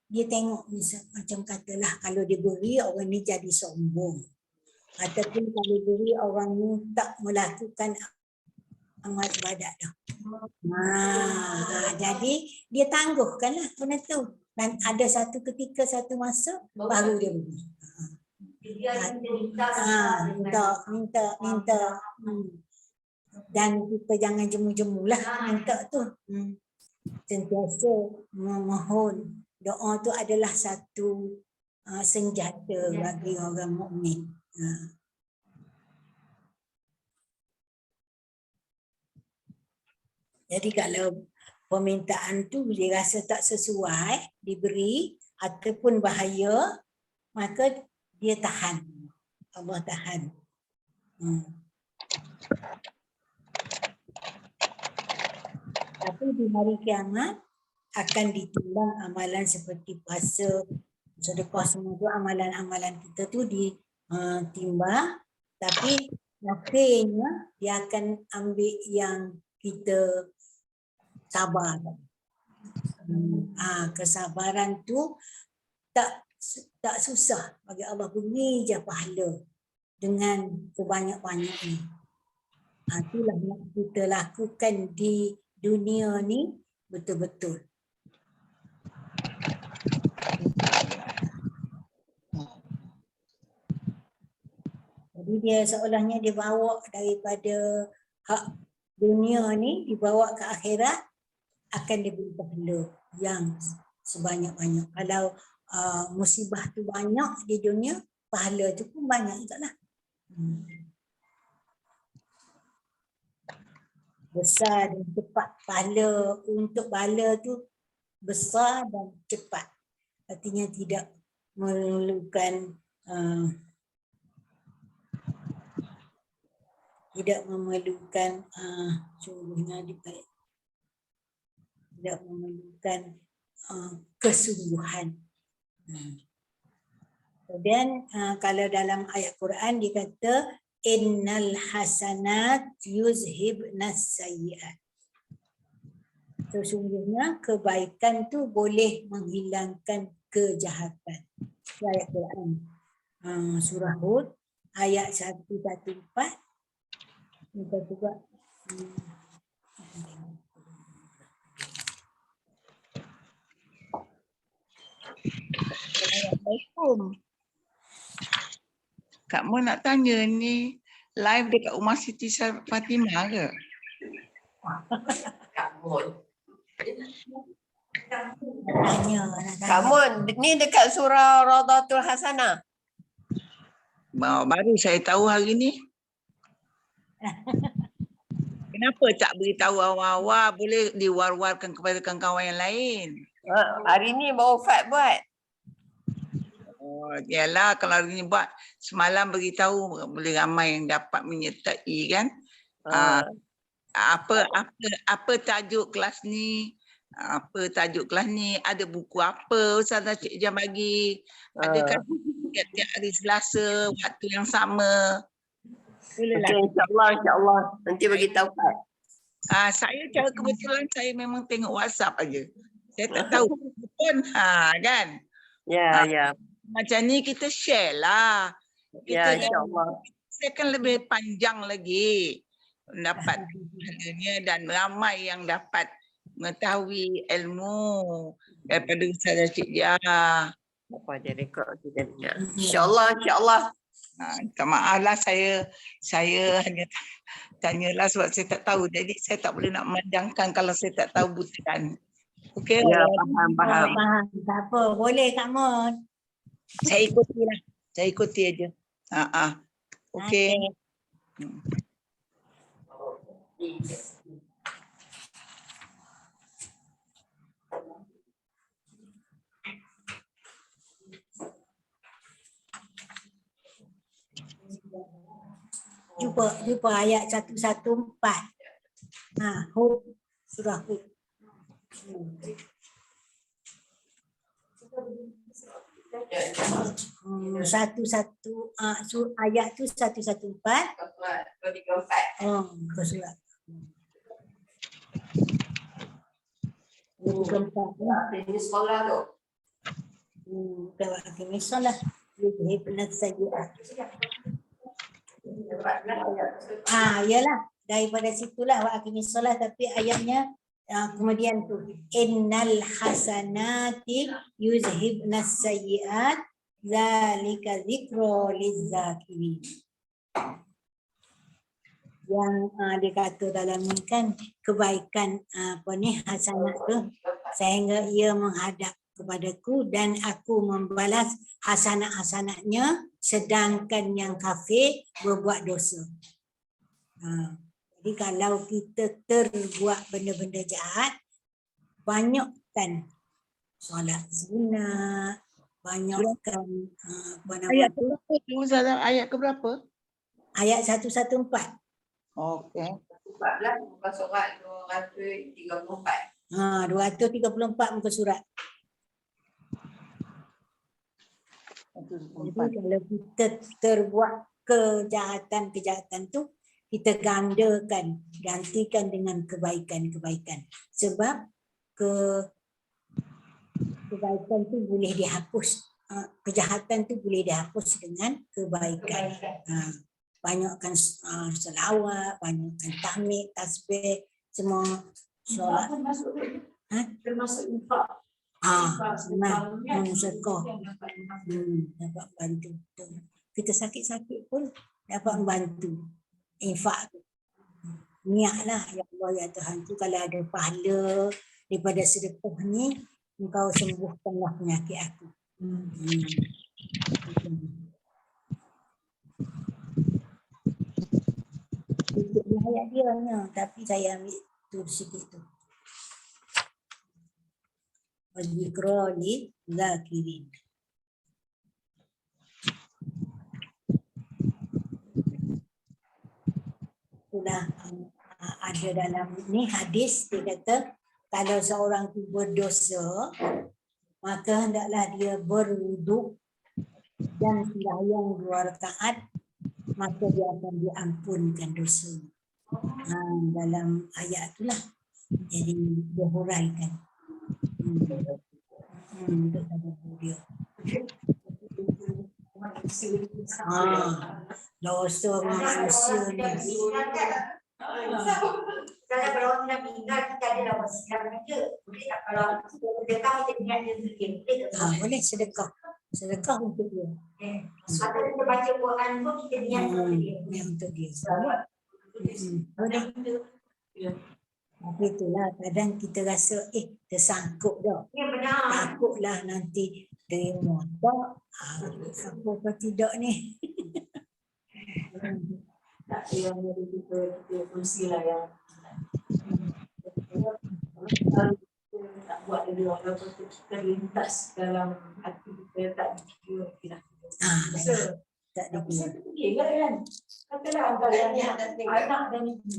dia tengok macam katalah kalau dia beri orang ni jadi sombong. Ataupun kalau beri orang ni tak melakukan amal ibadat dah. Jadi dia tangguhkanlah benda tu. Dan ada satu ketika, satu masa baru dia beri. Minta. Dan kita jangan jemu-jemulah minta tu. Sentiasa memohon. Doa tu adalah satu senjata bagi orang mukmin. Jadi kalau permintaan tu dia rasa tak sesuai diberi ataupun bahaya, maka dia tahan. Allah tahan. Tapi di hari kiamat akan ditimbang amalan seperti puasa, sedekah, semua tu amalan-amalan kita tu ditimbang, tapi akhirnya dia akan ambil yang kita sabar. Kesabaran tu tak susah bagi Allah, beri je pahala dengan sebanyak-banyaknya. Itulah yang kita lakukan di dunia ni betul-betul. Jadi dia seolahnya dia bawa daripada hak dunia ni dibawa ke akhirat, akan diberi pahala yang sebanyak-banyak. Kalau musibah tu banyak di dunia, pahala tu pun banyak juga lah. Besar dan cepat pahala untuk bala tu, besar dan cepat. Artinya tidak memerlukan sungguhnya tidak memerlukan kesungguhan. Kemudian kalau dalam ayat Quran dikata innal hasanat yuzhibnas sayyi'at. Sesungguhnya kebaikan tu boleh menghilangkan kejahatan. Ayat Quran surah Hud ayat 114. Kita juga Assalamualaikum. Kak Mo nak tanya ni live dekat rumah Siti Fatimah ke? Kamu ni dekat surah Radatul Hasanah. Baru saya tahu hari ni. Kenapa tak beritahu awal-awal, boleh diwar-warkan kepada kawan-kawan yang lain? Hari ni baru Fat buat. Oh, yalah, kalau hari ni buat semalam beritahu boleh ramai yang dapat menyertai kan. Apa tajuk kelas ni? Apa tajuk kelas ni? Ada buku apa Ustazah Cik Jam bagi? Adakah tiap-tiap hari Selasa waktu yang sama? Okay, insyaAllah. Nanti bagi tahu Fat. Saya cara kebetulan saya memang tengok WhatsApp aja. Saya tak tahu pun kan. Ya. Macam ni kita share lah. Ya, insyaAllah. Saya kan lebih panjang lagi mendapat pahalanya dan ramai yang dapat mengetahui ilmu daripada Ustazah Cik Dia. Apa dia rekod kita punya. InsyaAllah. Minta maaf lah saya hanya tanyalah sebab saya tak tahu. Jadi saya tak boleh nak memandangkan kalau saya tak tahu butiran. Okey. Ya, faham. Tak apa, boleh Kak Mon. Saya ikutilah. Saya ikuti aja. Okey. Jumpa ayat 114. Hud, surah Hud. Ayat tu 114. Surat. Ini sekolah tu. Ini solat. Yalah, daripada situlah wa aqimis solat, tapi ayatnya kemudian tu innal hasanati yuzhibnas sayyiat zalika dzikra lizzakirin. Yang dikata dalam ni kan kebaikan hasanat tu sehingga ia menghadap kepadaku dan aku membalas hasanat-hasanatnya sedangkan yang kafir berbuat dosa. Jadi kalau kita terbuat benda-benda jahat, banyakkan solat sunat, banyakkan apa nama Ayat tu, ke berapa tu Ustazah? Ayat ke berapa? ayat 114. Okey. 14 muka surat 234. 234 muka surat. Jadi kalau kita terbuat kejahatan tu, kita gantikan dengan kebaikan. Sebab kebaikan tu boleh dihapus, kejahatan tu boleh dihapus dengan kebaikan. Banyakkan selawat, banyakkan tahmid, tasbih, semua solat. Termasuk infak. Sedekah. Dapat bantu. Kita sakit-sakit pun dapat membantu. Infak tu. Niatlah, ya Allah ya Tuhan tu, kalau ada pahala daripada sedekah ni, engkau sembuhkanlah penyakit aku. Sikit ayat dia hanya, tapi saya ambil tu sikit tu. Wazikra li zakirin. Sudah ada dalam ni hadis, dia kata kalau seorang tu berdosa, maka hendaklah dia berwuduk dan sembahyang 2 rakaat, maka dia akan diampunkan dosa. Dalam ayat itulah jadi dia huraikan. Dia. Dosa manusia ni. Kalau orang nak meninggal, kita ada dalam wasiat saja. Boleh tak kalau sedekah kita niat dia sedekah? Boleh sedekah. Sedekah untuk dia. Atau kita baca Quran pun kita niat untuk dia. Niat untuk dia. Boleh. Tapi itulah kadang kita rasa tersangkut dah. Ya benar. Takutlah nanti terima tak. Apa tidak ni. Tak yang kita fungsi lah yang tak buat dia orang kita lintas dalam hati kita tak dikira. Tak dikira. Okey kan? Katalah antara anak dan ibu.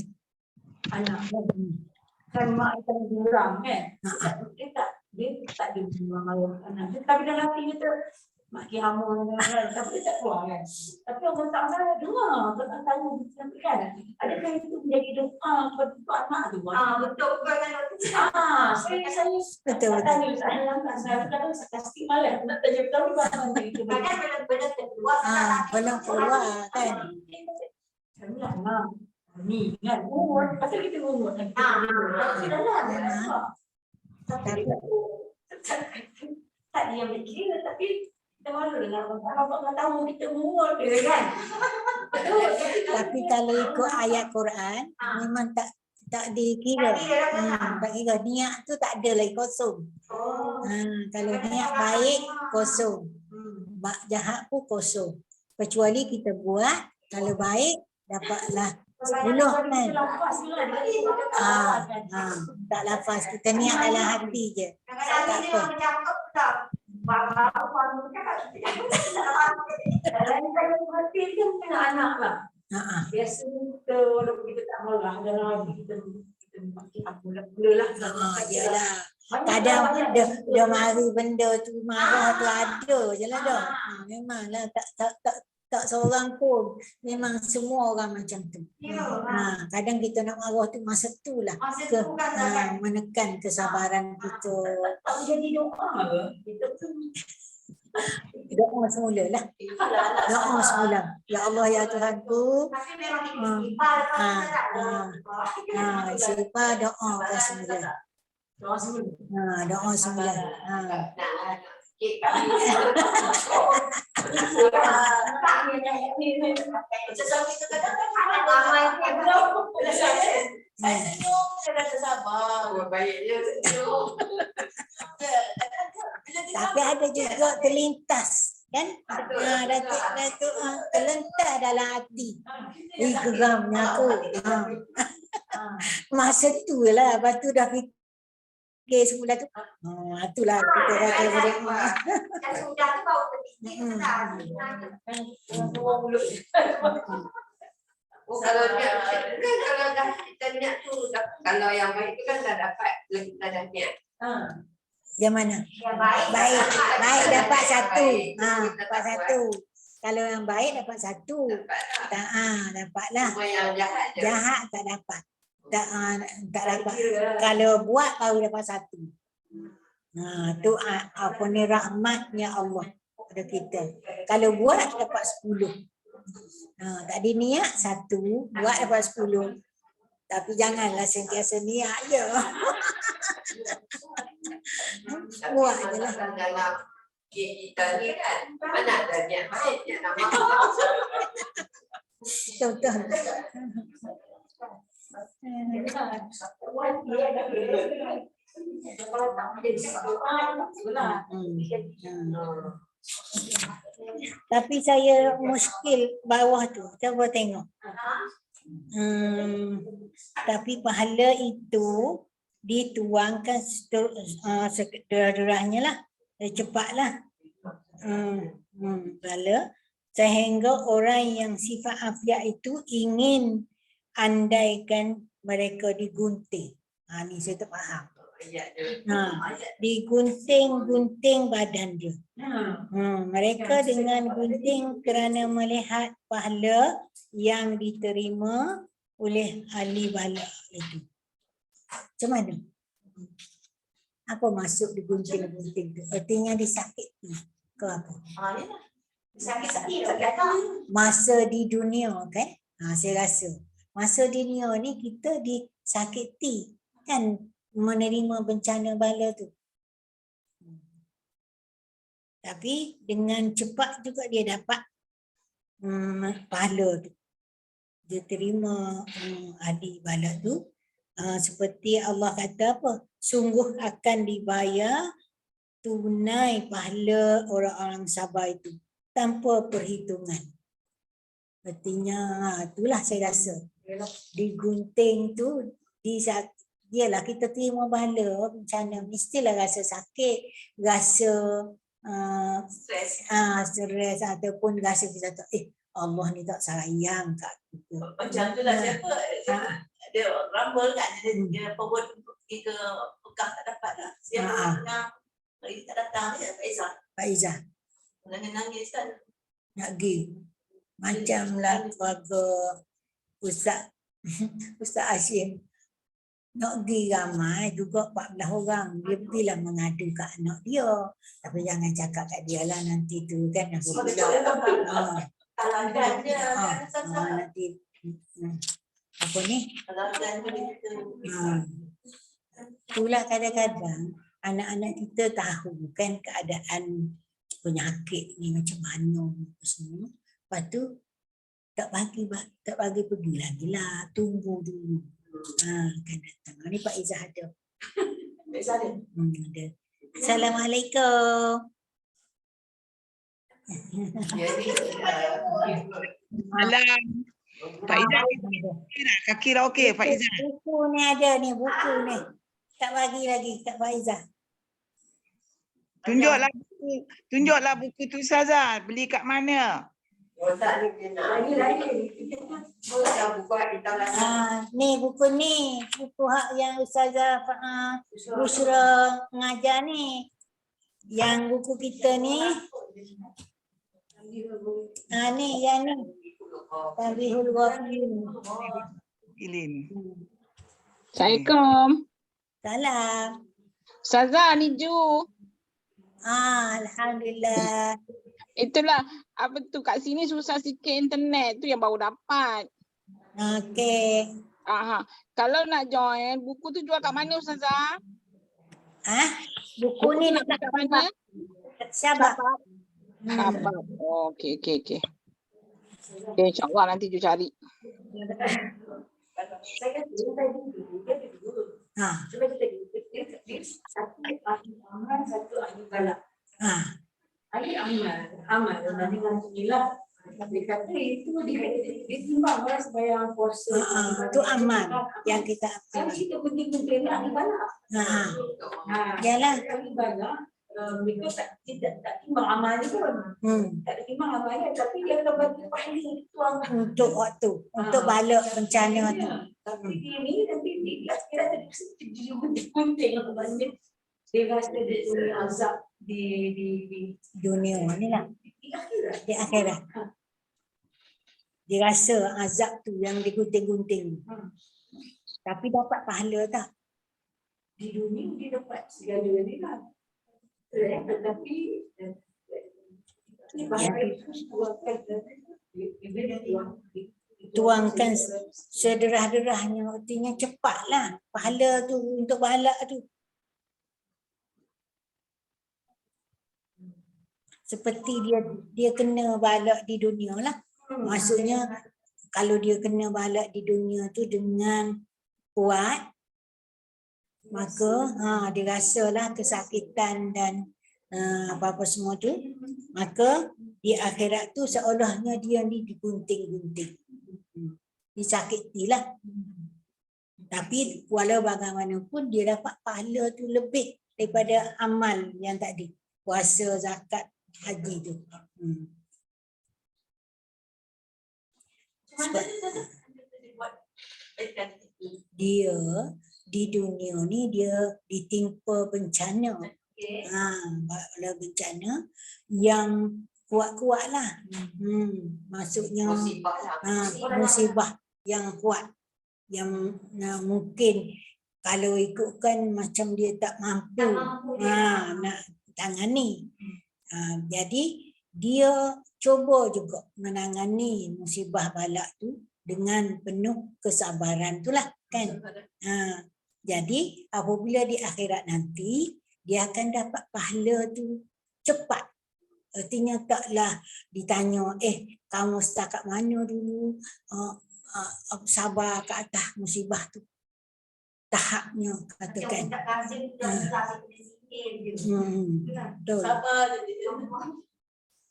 Anak dan ibu. Kan mak akan geram kan? Dia tak ada marah anak. Tapi dalam hati kita mak kiamun tapi tak keluar kan. Tapi Allah Taala dengar tentang tahu kan. Adakah itu menjadi doa kepada anak tu? Betul kan? Saya Betul. Saya kadang sarkastik malah nak tanya tahu mana itu. Kadang benar-benar terkeluar. Belum keluar kan. Kami nak ni kan. Pasal kita ngomong kan. Tapi tak dia mikir tapi kita malu dengan orang tahu kita muat dia kan. Tapi kalau ikut ayat Quran memang tak dikira. Tak kira niat tu tak ada lagi kosong. Kalau niat baik kosong. Jahat pun kosong. Kecuali kita buat kalau baik dapatlah 10 kan. Tak lafaz, kita niat dalam hati je. Tak apa. Anak lah. Biasanya kita walaupun kita tak marah dalam hati kita makin aku lah. Yalah. Kadang dia mari benda tu marah tu ada je lah dah. Memanglah tak seorang pun, memang semua orang macam tu. Kadang kita nak marah tu masa tu lah menekan kesabaran kita. Tak jadi doa ke? Kita tu doa semula lah. Doa semula. Ya Allah ya Tuhanku. Istighfar doa semula. doa semula. Doa semula. Saya senyum, saya rasa sabar. Baik je senyum. Tapi ada juga terlintas kan? Datuk terlentas dalam hati. Geramnya aku. Masa tu lah, lepas tu dah Okey semula tu. Itulah kita kata murid. Dah sudah tu baru terfikir dah. Buang mulut. Oh, kalau niat kan kalau dah kita niat tu kalau yang baik tu kan dah dapat kita dah niat. Yang mana? Yang baik. Baik dapat satu. Dapat satu. Kalau yang baik dapat satu. Dapatlah. Cuma yang jahat je. Jahat tak dapat. Tak dapat. Kalau buat baru dapat satu. Tu apa ni rahmatnya Allah pada kita. Kalau buat dapat 10. Tak ada niat satu, buat dapat 10. Tapi janganlah sentiasa niat je. Buat je lah. Dalam kita ni kan mana ada niat baik niat nama. Betul. Tapi saya muskil bawah tu. Cuba tengok. Tapi pahala itu dituangkan sederhana lah. Cepatlah. Pahala sehingga orang yang sifat afiat itu ingin andaikan mereka digunting. Ni saya tak faham. Digunting-gunting badan dia. Mereka dengan gunting kerana melihat pahala yang diterima oleh ahli bala itu. Macam mana? Apa maksud digunting-gunting tu? Artinya disakiti ke apa? Sakit-sakit. Masa di dunia kan? Saya rasa masa di dunia ni kita disakiti kan, menerima bencana bala tu. Tapi dengan cepat juga dia dapat pahala tu. Dia terima ahli bala tu. Seperti Allah kata apa? Sungguh akan dibayar tunai pahala orang-orang sabar itu tanpa perhitungan. Artinya itulah saya rasa. Digunting tu, yalah kita terima pahala bencana, mestilah rasa sakit, rasa stres ataupun rasa kita tak, Allah ni tak sayang kat kita. Macam tu lah siapa dia rambut kan, dia pun pergi ke Mekah tak dapat lah. Siapa yang tak datang dia Pak Izzah. Nangis-nangis kan. Nak pergi. Macamlah keluarga Ustaz Hashim. Nak pergi ramai juga 14 orang. Dia pergilah mengadu kat anak dia. Tapi jangan cakap kat dia lah nanti tu kan. Nanti apa ni? Itulah kadang-kadang anak-anak kita tahu kan keadaan penyakit ni macam mana semua. Lepas tu tak bagi pergi lagi lah, tunggu dulu. Kan datang. Ni Pak Izzah ada. Pak Izzah ada. Ada. Assalamualaikum. Malam. Pak Izzah kaki okey Pak Izzah. Buku ni ada ni, buku ni. Tak bagi lagi kat Pak Izzah. Tunjuklah buku tu Ustazah. Beli kat mana? Ni buku ni. Buku hak yang Ustazah Bushra mengajar ni. Yang buku kita ni. Ni yang ni. Tarihul Wafiyun. Assalamualaikum. Salam. Ustazah ni Ju. Alhamdulillah. Itulah apa tu kat sini susah sikit internet tu yang baru dapat. Okey. Kalau nak join buku tu jual kat mana Ustazah? Buku ni dekat kat mana? Sabah. Sabah. Oh, okey. Okay, insya-Allah nanti Ju cari. Satu ahli balak. Ahli amal. Amal dengan sembilan. Tapi kata itu ditimbanglah sembahyang puasa. Itu aman yang kita Kan ambil. kita penting-penting nak ibadah. Yalah. Ibadah. Mereka tak timbang amalnya pun. Tak timbang amalnya, tapi dia akan bagi pahala tuang. Untuk waktu, untuk balik bencana tu. Tapi ini nanti di akhirat tadi jadi penting banyak. Dia rasa dia azab di Dunia ni lah. akhirat. Di akhirat. Dia rasa azab tu yang digunting-gunting. Tapi dapat pahala tak? Di dunia dia dapat segala ni lah. Tetapi Tuangkan sederah-derahnya, artinya cepatlah pahala tu untuk balak tu. Seperti dia kena balak di dunia lah. Maksudnya kalau dia kena balak di dunia tu dengan kuat, maka dia rasalah kesakitan dan apa-apa semua tu, maka di akhirat tu seolahnya dia ni digunting-gunting, disakitilah. Tapi walau bagaimanapun dia dapat pahala tu lebih daripada amal yang tadi, puasa, zakat, haji tu. Sebab dia di dunia ni dia ditimpa bencana. Bencana yang kuat-kuat lah. Maksudnya musibah yang kuat, yang mungkin kalau ikutkan macam dia tak mampu nak tangani. Jadi dia cuba juga menangani musibah balak tu dengan penuh kesabaran tu lah kan. Jadi apabila di akhirat nanti dia akan dapat pahala tu cepat. Artinya taklah ditanya, kamu setakat mana dulu sabar ke atas musibah tu. Tahapnya katakan. Betul.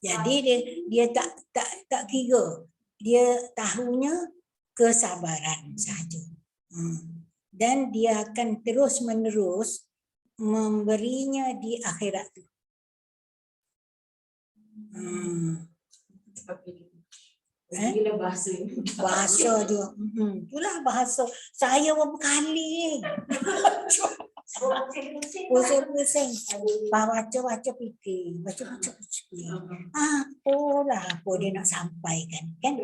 Jadi dia tak kira. Dia tahunya kesabaran saja. Dan dia akan terus menerus memberinya di akhirat tu. Bahasa juga. Itulah bahasa. Saya berapa kali. Pusing-pusing. Baca-baca fikir. Baca-baca fikir. Apa dia nak sampaikan. Kan?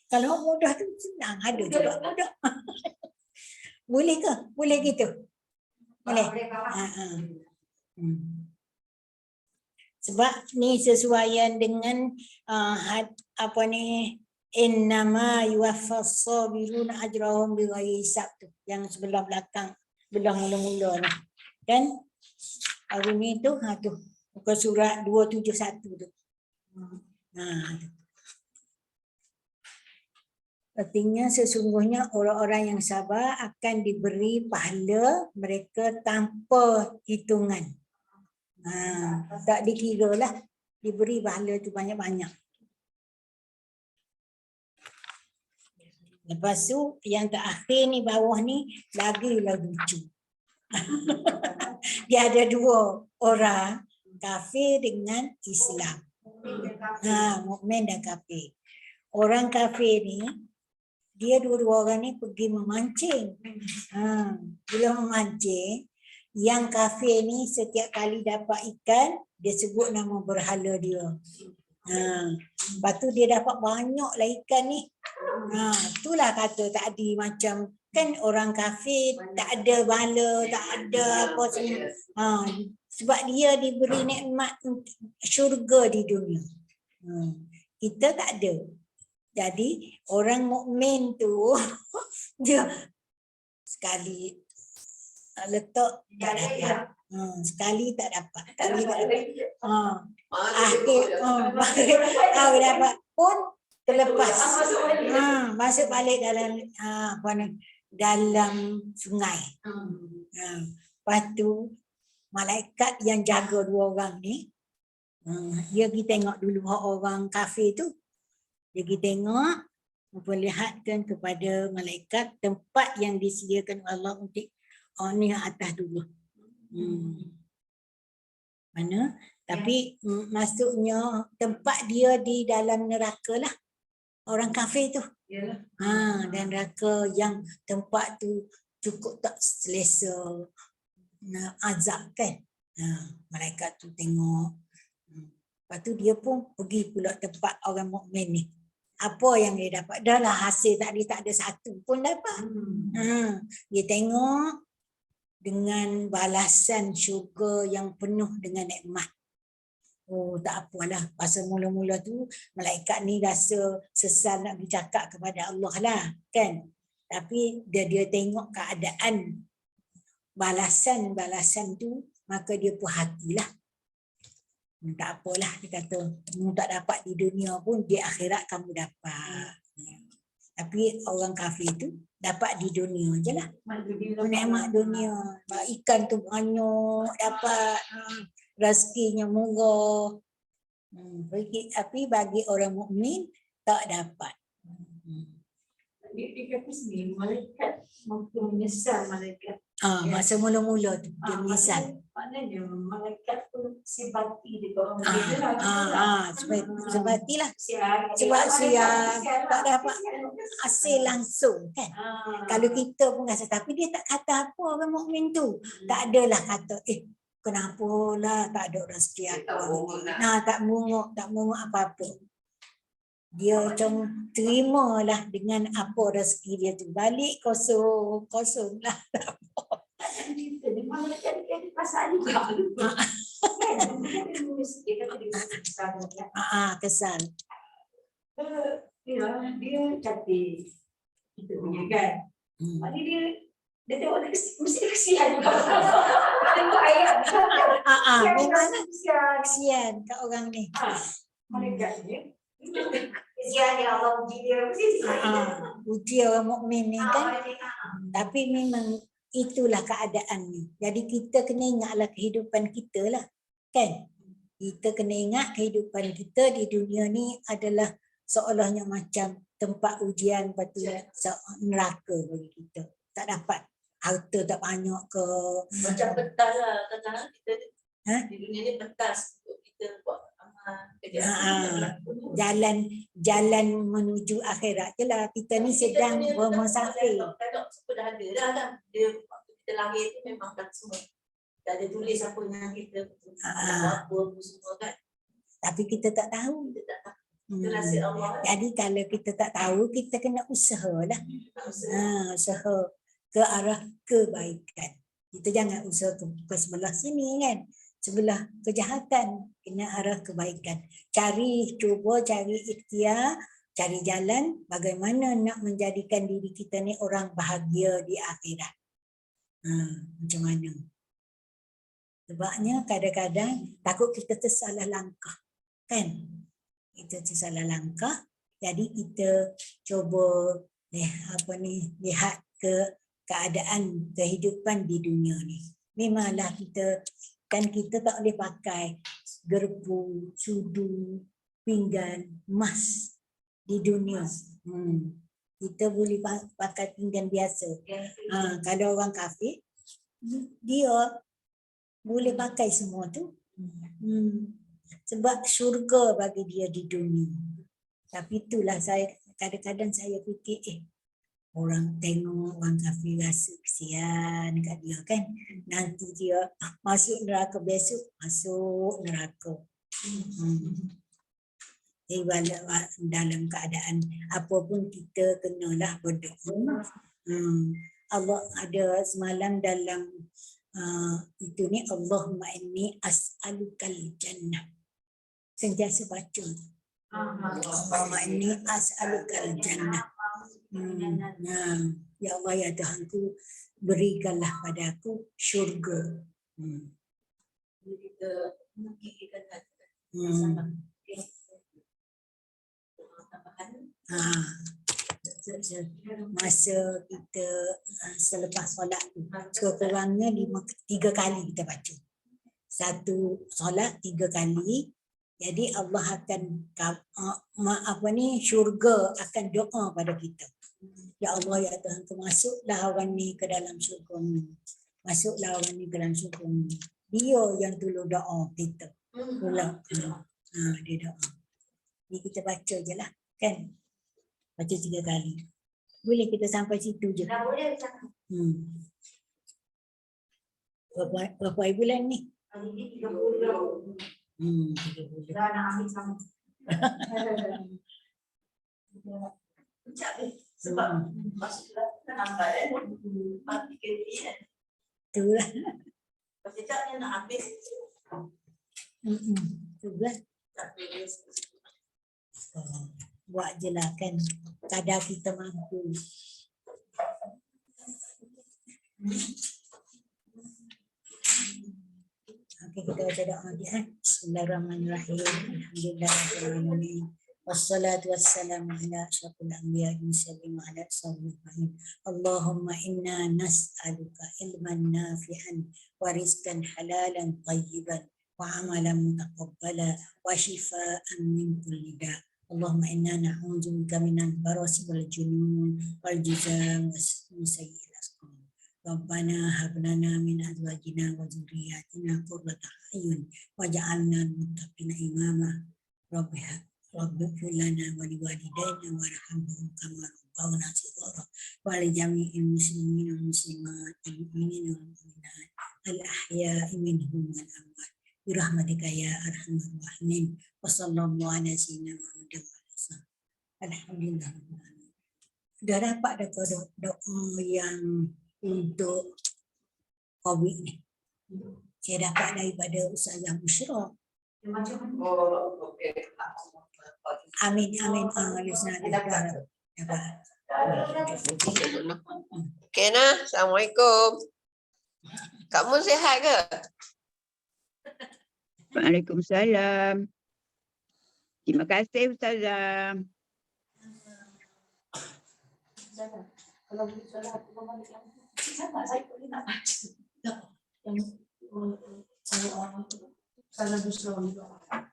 Kalau mudah tu senang. Ada juga mudah. Boleh ke? Boleh gitu? Boleh? Sebab ni sesuaian dengan apa ni, innama yuwaffas sabiruna ajrahum bighairi hisab tu, yang sebelah belakang, belah mula-mula ni. Kan? Hari ni tu, tu muka surat 271 tu. Artinya sesungguhnya orang-orang yang sabar akan diberi pahala mereka tanpa hitungan. Tak dikira lah, diberi pahala tu banyak-banyak. Lepas tu yang terakhir ni, bawah ni lagi lucu. Dia ada dua orang, kafir dengan Islam. Mukmin dan kafir. Orang kafir ni, dia dua-dua orang ni pergi memancing. Bila memancing, yang kafir ni setiap kali dapat ikan, dia sebut nama berhala dia. Lepas tu dia dapat banyak lah ikan ni. Itulah kata tadi macam kan orang kafir tak ada bala, tak ada apa semua. Sebab dia diberi nikmat syurga di dunia. Kita tak ada. Jadi orang mukmin tu dia sekali letak tak dapat. Sekali tak dapat. Akhir dapat pun terlepas. Masuk balik dalam dalam sungai. Lepas tu malaikat yang jaga dua orang ni, Dia pergi tengok dulu orang kafir tu. Dia pergi tengok, memperlihatkan kepada malaikat tempat yang disediakan Allah untuk ni atas dulu. Mana? Tapi maksudnya tempat dia di dalam neraka lah. Orang kafir tu. Dan neraka yang tempat tu cukup tak selesa azab kan. Malaikat tu tengok. Lepas tu dia pun pergi pula tempat orang mukmin ni. Apa yang dia dapat? Dah lah hasil tadi tak ada satu pun dapat. Dia tengok dengan balasan syurga yang penuh dengan nikmat. Oh tak apalah. Pasal mula-mula tu malaikat ni rasa sesal nak bercakap kepada Allah lah kan. Tapi dia tengok keadaan balasan tu, maka dia puas hatilah. Tak apalah, dia kata kamu tak dapat di dunia pun di akhirat kamu dapat. Tapi orang kafir tu dapat di dunia je lah. Nikmat dunia. Ikan tu banyak dapat, rezekinya murah. Tapi bagi orang mukmin tak dapat. Dia kata sendiri, malaikat mampu menyesal malaikat. Masa mula-mula tu dia menyesal. Maknanya malaikat tu sibati dia orang dia. Sebatilah. Sebab siap tak dapat hasil langsung kan. Kalau kita pun rasa, tapi dia tak kata apa orang mukmin tu. Tak adalah kata kenapalah tak ada rezeki apa. Tak munguk apa-apa. Dia macam terimalah dengan apa rezeki dia tu. Balik kosong lah. Kesan. Dia cantik. Kita punya kan. Maknanya dia tengok dia mesti kesian juga. Tengok ayat. Memang kesian kat orang ni. Malaikatnya. Kesian dia Allah uji dia. Uji orang mukmin ni kan. Tapi memang itulah keadaan ni. Jadi kita kena ingatlah kehidupan kita lah. Kan? Kita kena ingat kehidupan kita di dunia ni adalah seolahnya macam tempat ujian, lepas tu neraka bagi kita. Tak dapat. Harta tak banyak ke. Macam pentas lah. Kadang-kadang kita di dunia ni pentas untuk kita buat jalan menuju akhirat je lah. Kita ni sedang bermusafir. Kadang semua dah ada dah kan. Dia waktu kita lahir tu memang dah semua. Dah ada tulis apa yang kita apa semua kan. Tapi kita tak tahu. Kita tak tahu. Itu rahsia Allah. Jadi kalau kita tak tahu, kita kena usahalah. Usaha ke arah kebaikan. Kita jangan usaha ke sebelah sini kan. Sebelah kejahatan, kena arah kebaikan. Cuba cari ikhtiar, cari jalan bagaimana nak menjadikan diri kita ni orang bahagia di akhirat. Macam mana? Sebabnya kadang-kadang takut kita tersalah langkah. Kan? Kita tersalah langkah, jadi kita cuba lihat ke keadaan kehidupan di dunia ni. Memanglah kita tak boleh pakai gerbu, sudu, pinggan, emas di dunia. Kita boleh pakai pinggan biasa. Kalau orang kafir, dia boleh pakai semua tu. Sebab syurga bagi dia di dunia. Tapi itulah kadang-kadang saya fikir, orang tengok orang kafir rasa kesian kat dia kan. Nanti dia masuk neraka besok, masuk neraka. Dalam keadaan apapun kita kenalah berdoa. Allah ada semalam dalam itu ni, Allahumma inni as'alukal jannah. Sentiasa baca. Allahumma inni as'alukal jannah. Ya Allah, ya Tuhanku, berikanlah padaku syurga. Kita mengikirkan masa kita selepas solat tu, sekurang-kurangnya 3 kali kita baca. Satu solat 3 kali, Jadi Allah akan syurga akan doa pada kita. Ya Allah, ya Tuhan, masuklah orang ni ke dalam syurga-Mu. Masuklah orang ni ke dalam syurga-Mu. Dia yang tolong doa kita. Tolong. Dia doa. Ni kita baca je lah. Kan? Baca 3 kali. Boleh kita sampai situ je. Dah boleh. Berapa bulan ni? Hari ni 30. 30. Dah nak ambil sama. Sebab masuklah nampak mati kiri kan. Itulah. Pasal dia nak habis. Itulah. Buat je lah kan. Kadar kita mampu. Okey, kita baca doa dia. Bismillahirrahmanirrahim. Alhamdulillahirrahmanirrahim. Wassalatu wassalamu ala asyrafil anbiya'i wal mursalin wa ala alihi. Allahumma inna nas'aluka ilman nafi'an wa rizqan halalan tayyiban wa amalan mutaqabbala wa shifaa'an min kulli da'. Allahumma inna na'udzubika minal barasi wal junun wal juzam wa sayyi'il asqam. Rabbana hab lana min azwajina wa dhurriyyatina qurrata a'yun waj'alna lil muttaqina imama. Rabbighfir lana wa liwalidayna warhamhum kama rabbawna shighara wa li jami'il muslimina wal muslimat wal mu'minina wal mu'minat al ahya'i minhum wal amwat bi rahmatika ya arhamar rahimin. Wa sallallahu ala sayyidina Muhammad wa ala alhamdulillah. Sudah dapat doa yang untuk COVID ni. Saya dapat daripada Ustazah Bushra. Amin. Okey nah. Assalamualaikum. Kamu sihat ke? Waalaikumsalam. Terima kasih Ustazah. Kalau boleh solat sama saya boleh nak baca. Yang saya orang tu salah Bushra juga.